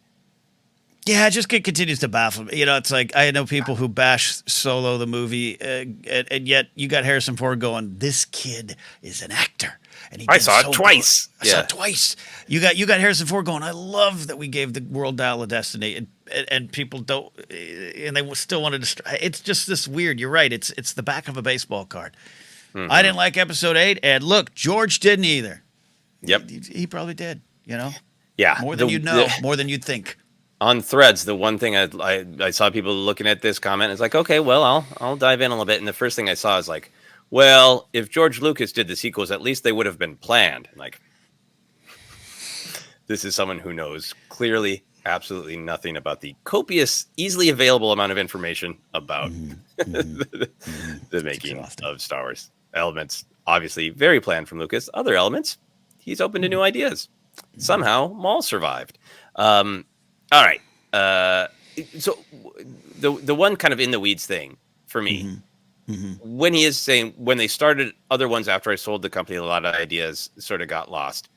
B: Yeah, it just continues to baffle me. It's like I know people who bash Solo the movie, and yet you got Harrison Ford going, "This kid is an actor," and
A: I saw it twice.
B: I saw it twice. You got Harrison Ford going, "I love that we gave the world Dial of Destiny," and people don't, and they still wanted to. It's just this weird. You're right. It's the back of a baseball card. Mm-hmm. I didn't like Episode 8, and look, George didn't either.
A: Yep,
B: he probably did.
A: Yeah,
B: more than more than you'd think.
A: On Threads, the one thing I saw people looking at this comment is like, okay, well, I'll dive in a little bit. And the first thing I saw is like, well, if George Lucas did the sequels, at least they would have been planned. Like, this is someone who knows clearly absolutely nothing about the copious, easily available amount of information about the making of Star Wars. Elements, obviously, very planned from Lucas. Other elements, he's open to new ideas. Somehow, Maul survived. All right. So the one kind of in the weeds thing for me, when he is saying, when they started other ones after I sold the company, a lot of ideas sort of got lost.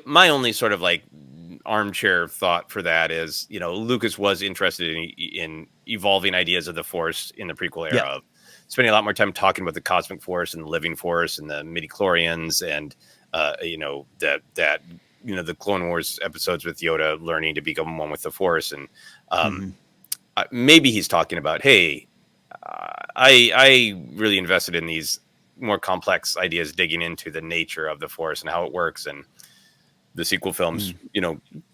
A: My only sort of like armchair thought for that is, Lucas was interested in evolving ideas of the Force in the prequel era, of spending a lot more time talking about the cosmic Force and the living Force and the midichlorians and, the Clone Wars episodes with Yoda learning to become one with the Force. And maybe he's talking about, hey, I really invested in these more complex ideas, digging into the nature of the Force and how it works. And the sequel films,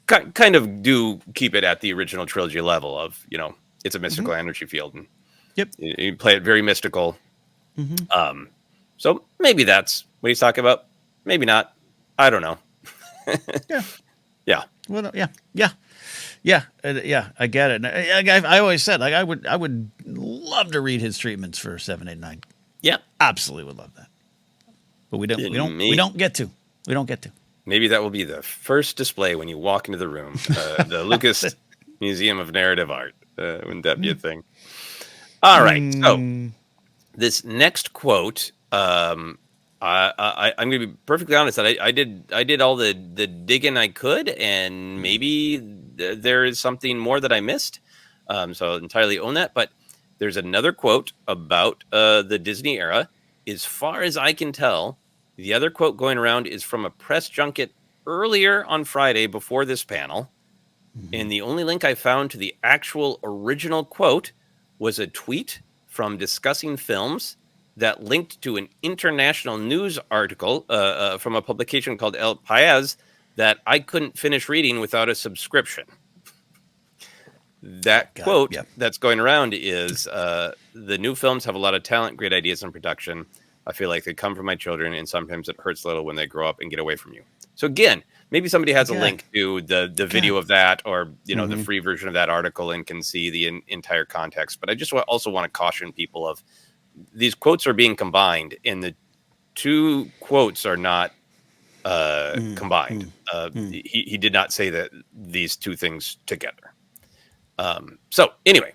A: kind of do keep it at the original trilogy level of, it's a mystical energy field. And you play it very mystical. So maybe that's what he's talking about. Maybe not. I don't know. Yeah.
B: Well, yeah. I get it. I always said, like, I would love to read his treatments for 7, 8, 9.
A: Yeah,
B: absolutely would love that. But we don't get to.
A: Maybe that will be the first display when you walk into the room, the Lucas Museum of Narrative Art. Wouldn't that be a thing? All right. So this next quote. I'm going to be perfectly honest that I did all the digging I could, and maybe there is something more that I missed. So I'll entirely own that. But there's another quote about the Disney era. As far as I can tell, the other quote going around is from a press junket earlier on Friday before this panel. And the only link I found to the actual original quote was a tweet from Discussing Films that linked to an international news article from a publication called El País that I couldn't finish reading without a subscription. That quote that's going around is, the new films have a lot of talent, great ideas, and production. I feel like they come from my children, and sometimes it hurts a little when they grow up and get away from you. So again, maybe somebody has a
B: Okay.
A: link to the video of that, or the
B: Mm-hmm.
A: free version of that article, and can see the entire context. But I just also want to caution people of these quotes are being combined, and the two quotes are not combined. He did not say that these two things together. So anyway,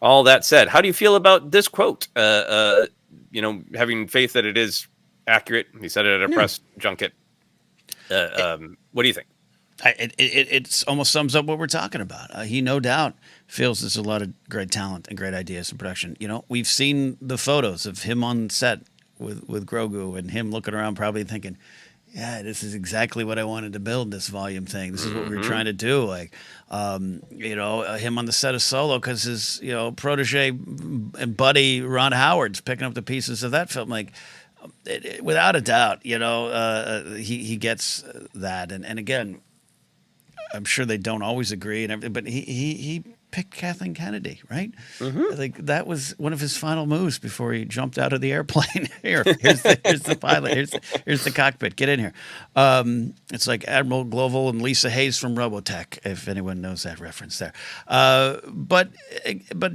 A: all that said, how do you feel about this quote? Having faith that it is accurate. He said it at a press junket. What do you think?
B: It almost sums up what we're talking about. He no doubt feels there's a lot of great talent and great ideas in production. We've seen the photos of him on set with Grogu, and him looking around probably thinking, yeah, this is exactly what I wanted to build, this volume thing. This is what we were trying to do. Like, him on the set of Solo, because his, protege and buddy Ron Howard's picking up the pieces of that film. Like, without a doubt, he gets that. And again, I'm sure they don't always agree and everything, but he picked Kathleen Kennedy, right? Like, that was one of his final moves before he jumped out of the airplane. Here's the pilot. Here's the cockpit. Get in here. It's like Admiral Global and Lisa Hayes from Robotech, if anyone knows that reference there. But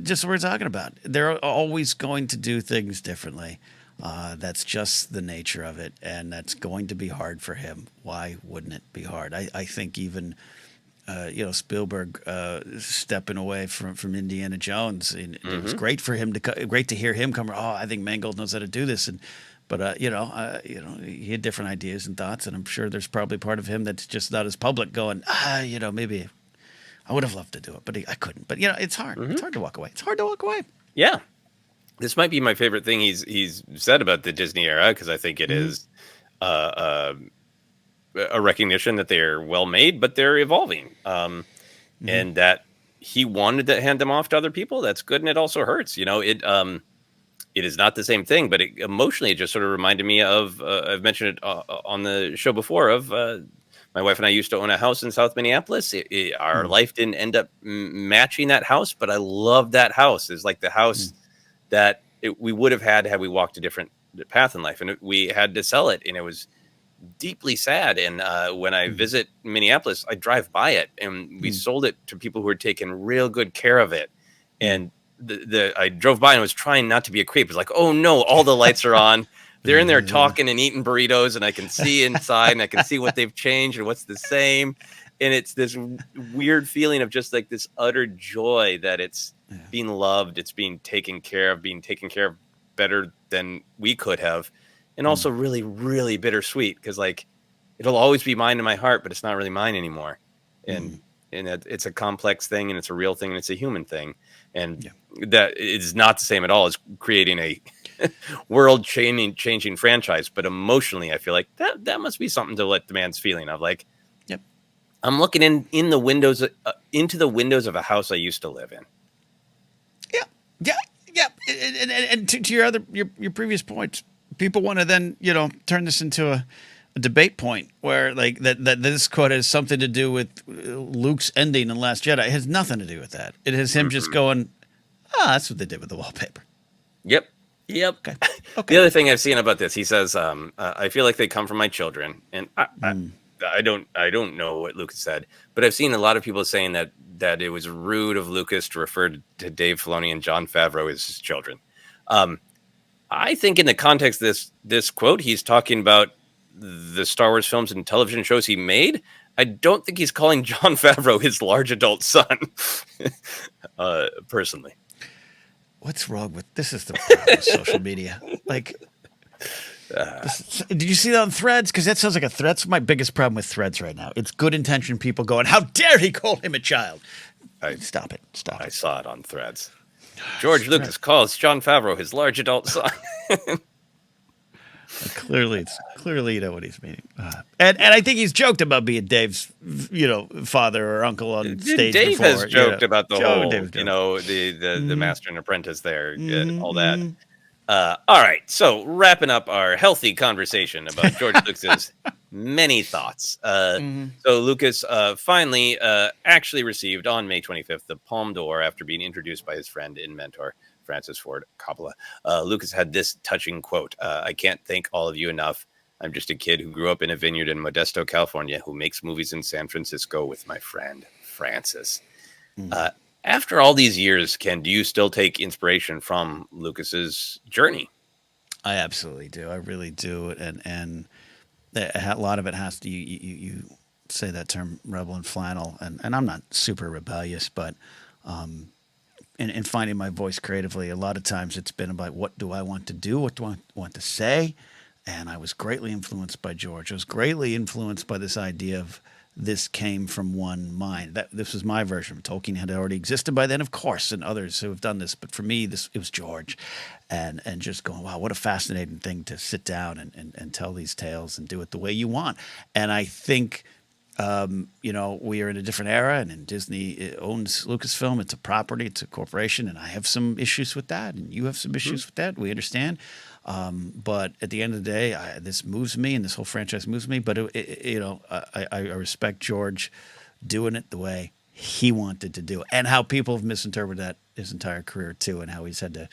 B: just what we're talking about, they're always going to do things differently. That's just the nature of it, and that's going to be hard for him. Why wouldn't it be hard? I think even Spielberg stepping away from Indiana Jones, and it was great for him great to hear him come. I think Mangold knows how to do this, but he had different ideas and thoughts, and I'm sure there's probably part of him that's just not as public, going, maybe I would have loved to do it, but I couldn't. But it's hard. It's hard to walk away. It's hard to walk away.
A: Yeah. This might be my favorite thing he's said about the Disney era, because I think it is a recognition that they're well made, but they're evolving, and that he wanted to hand them off to other people. That's good, and it also hurts. It is not the same thing, but emotionally, it just sort of reminded me of I've mentioned it on the show before. Of my wife and I used to own a house in South Minneapolis. Our life didn't end up matching that house, but I loved that house. It's like the house that we would have had we walked a different path in life, and we had to sell it, and it was deeply sad. And when I visit Minneapolis, I drive by it, and we sold it to people who were taking real good care of it. And I drove by and was trying not to be a creep. It's like, oh no, all the lights are on. They're in there talking and eating burritos, and I can see inside, and I can see what they've changed and what's the same. And it's this weird feeling of just like this utter joy that it's being loved, it's being taken care of better than we could have, and also really, really bittersweet, because like it'll always be mine in my heart, but it's not really mine anymore. And it's a complex thing, and it's a real thing, and it's a human thing, and that is not the same at all as creating a world changing franchise. But emotionally, I feel like that must be something to let the man's feeling of like, I'm looking in the windows into the windows of a house I used to live in.
B: Yeah. And to your previous points, people want to then turn this into a debate point where like that this quote has something to do with Luke's ending in Last Jedi. It has nothing to do with that. It has him just going, that's what they did with the wallpaper.
A: Yep. Okay. The other thing I've seen about this, he says, I feel like they come from my children, and I don't know what Lucas said, but I've seen a lot of people saying that it was rude of Lucas to refer to Dave Filoni and Jon Favreau as his children. I think in the context of this quote, he's talking about the Star Wars films and television shows he made. I don't think he's calling Jon Favreau his large adult son, personally.
B: What's wrong with this? Is the problem with social media? Like, did you see that on Threads? Because that sounds like a threat. That's my biggest problem with Threads right now. It's good intentioned people going, "How dare he call him a child?" Stop it!
A: I saw it on Threads. George Lucas calls Jon Favreau his large adult son.
B: Clearly you know what he's meaning. And I think he's joked about being Dave's, father or uncle on stage.
A: Dave
B: before,
A: has joked about the whole, the master and apprentice there, all that. All right, so wrapping up our healthy conversation about George Lucas's many thoughts. So Lucas finally actually received on May 25th the Palme d'Or after being introduced by his friend and mentor, Francis Ford Coppola. Lucas had this touching quote, "I can't thank all of you enough. I'm just a kid who grew up in a vineyard in Modesto, California, who makes movies in San Francisco with my friend Francis.
B: Mm.
A: After all these years, Ken, do you still take inspiration from Lucas's journey?
B: I absolutely do. I really do. And a lot of it has to you say that term rebel and flannel, and I'm not super rebellious, but in finding my voice creatively, a lot of times it's been about what do I want to do, what do I want to say, and I was greatly influenced by George. I was greatly influenced by this idea of this came from one mind. That this was my version. Tolkien had already existed by then, of course, and others who have done this. But for me, it was George, and just going, wow, what a fascinating thing to sit down and tell these tales and do it the way you want. And I think, we are in a different era, and Disney owns Lucasfilm. It's a property, it's a corporation, and I have some issues with that, and you have some issues with that. We understand. But at the end of the day, this moves me, and this whole franchise moves me. But I respect George doing it the way he wanted to do it, and how people have misinterpreted that his entire career too, and how he's had to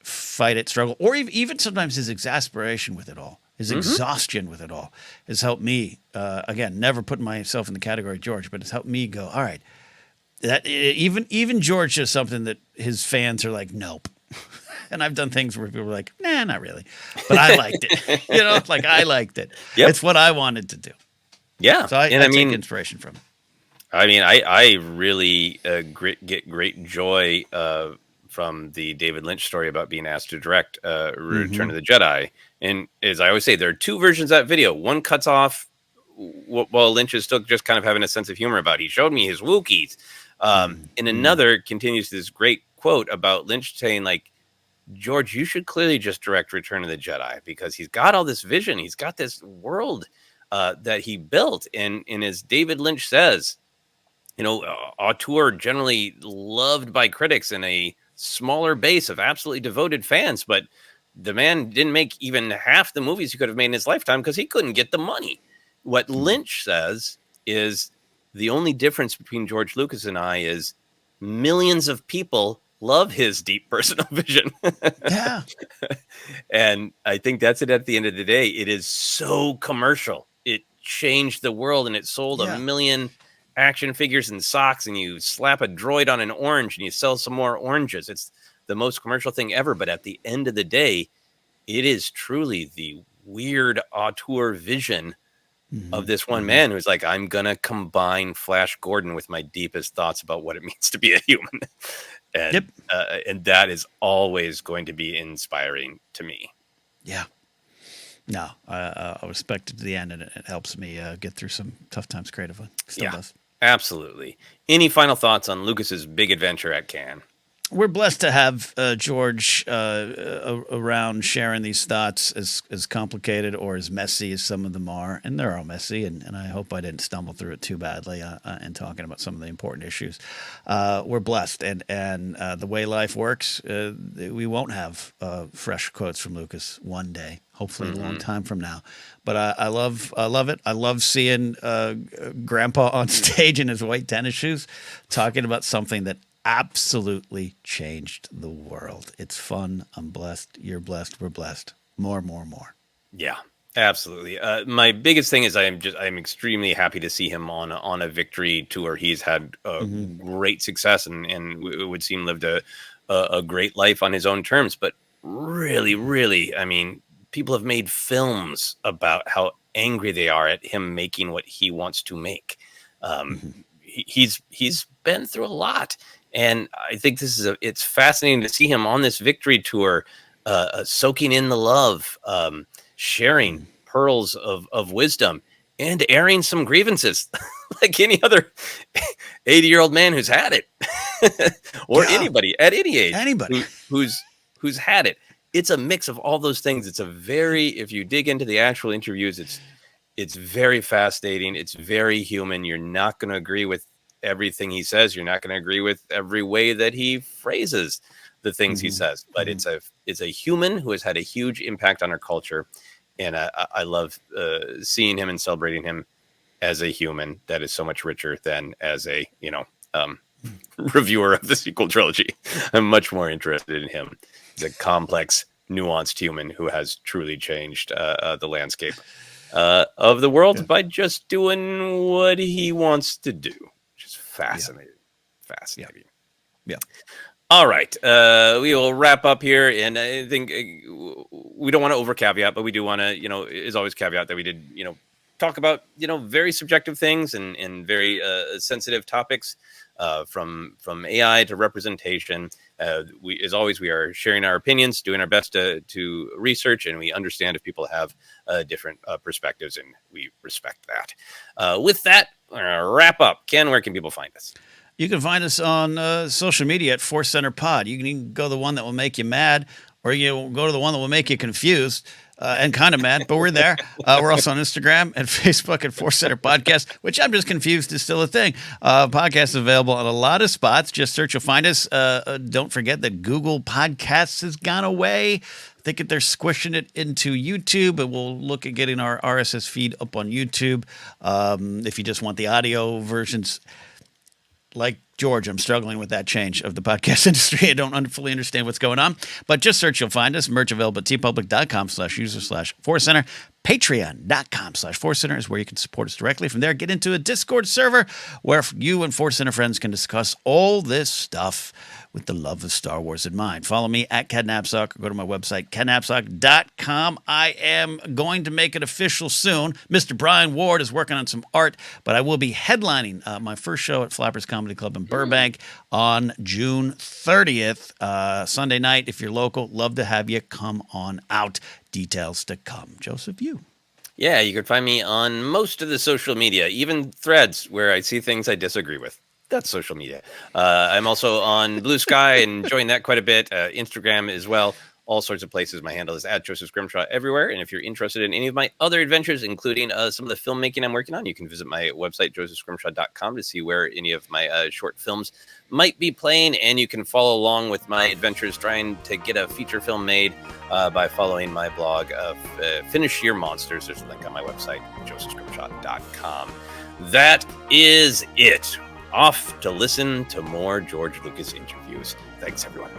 B: fight it, struggle, or even sometimes his exasperation with it all, his exhaustion with it all, has helped me. Again, never putting myself in the category of George, but it's helped me go, all right. That even George does something that his fans are like, nope. And I've done things where people are like, nah, not really. But I liked it. Like I liked it.
A: Yep.
B: It's what I wanted to do.
A: Yeah.
B: So I take inspiration from it.
A: I mean, I really get great joy from the David Lynch story about being asked to direct Return of the Jedi. And as I always say, there are two versions of that video. One cuts off while Lynch is still just kind of having a sense of humor about, he showed me his Wookiees. And another continues this great quote about Lynch saying, like, George, you should clearly just direct Return of the Jedi, because he's got all this vision. He's got this world that he built. And as David Lynch says, auteur generally loved by critics and a smaller base of absolutely devoted fans. But the man didn't make even half the movies he could have made in his lifetime because he couldn't get the money. What Lynch says is the only difference between George Lucas and I is millions of people love his deep personal vision.
B: Yeah.
A: And I think that's it at the end of the day. It is so commercial. It changed the world, and it sold 1 million action figures and socks, and you slap a droid on an orange and you sell some more oranges. It's the most commercial thing ever. But at the end of the day, it is truly the weird auteur vision of this one man who's like, I'm going to combine Flash Gordon with my deepest thoughts about what it means to be a human. And, and that is always going to be inspiring to me.
B: Yeah. No, I respect it to the end, and it helps me get through some tough times creatively. Still does.
A: Absolutely. Any final thoughts on Lucas's big adventure at Cannes?
B: We're blessed to have George around sharing these thoughts, as complicated or as messy as some of them are. And they're all messy, and I hope I didn't stumble through it too badly in talking about some of the important issues. We're blessed, and the way life works, we won't have fresh quotes from Lucas one day, hopefully a long time from now. But I love it. I love seeing Grandpa on stage in his white tennis shoes talking about something that absolutely changed the world. It's fun. I'm blessed. You're blessed. We're blessed. More.
A: Yeah, absolutely. My biggest thing is I'm extremely happy to see him on a victory tour. He's had great success and it would seem lived a great life on his own terms. But really, I mean, people have made films about how angry they are at him making what he wants to make. He's been through a lot. And I think it's fascinating to see him on this victory tour, soaking in the love, sharing pearls of wisdom, and airing some grievances like any other 80-year-old man who's had it, or anybody at any age, who's had it. It's a mix of all those things. It's if you dig into the actual interviews, it's very fascinating. It's very human. You're not going to agree with everything he says. You're not going to agree with every way that he phrases the things he says, but it's a human who has had a huge impact on our culture. And I love seeing him and celebrating him as a human that is so much richer than as a, reviewer of the sequel trilogy. I'm much more interested in him as a complex nuanced human who has truly changed the landscape of the world by just doing what he wants to do, which is fascinating. Fascinating.
B: Yeah.
A: All right. We will wrap up here. And I think we don't want to over caveat, but we do want to, is always caveat that we did, talk about, very subjective things and very sensitive topics from AI to representation. As always, we are sharing our opinions, doing our best to research, and we understand if people have different perspectives, and we respect that. With that, we're going to wrap up. Ken, where can people find us?
B: You can find us on social media at ForceCenter Pod. You can go to the one that will make you mad, or you go to the one that will make you confused and kind of mad, but we're there. We're also on Instagram and Facebook at ForceCenter Podcast, which I'm just confused is still a thing. Podcast is available on a lot of spots. Just search, you'll find us. Don't forget that Google Podcasts has gone away. I think that they're squishing it into YouTube, and we'll look at getting our RSS feed up on YouTube. If you just want the audio versions, like George, I'm struggling with that change of the podcast industry. I don't fully understand what's going on, but just search, you'll find us. Merch available at tpublic.com/user/ForceCenter. Patreon.com/ForceCenter is where you can support us directly. From there, get into a Discord server where you and ForceCenter friends can discuss all this stuff with the love of Star Wars in mind. Follow me at Ken Napzok, or go to my website, kennapzok.com. I am going to make it official soon. Mr. Brian Ward is working on some art, but I will be headlining my first show at Flappers Comedy Club in Burbank on June 30th, Sunday night. If you're local, love to have you come on out. Details to come. Joseph, you.
A: Yeah, you can find me on most of the social media, even Threads, where I see things I disagree with. That's social media. I'm also on Blue Sky and enjoying that quite a bit. Instagram as well. All sorts of places. My handle is at Joseph Scrimshaw everywhere. And if you're interested in any of my other adventures, including some of the filmmaking I'm working on, you can visit my website, josephscrimshaw.com, to see where any of my short films might be playing. And you can follow along with my adventures trying to get a feature film made by following my blog of Finish Your Monsters. There's a link on my website, josephscrimshaw.com. That is it. Off to listen to more George Lucas interviews. Thanks, everyone.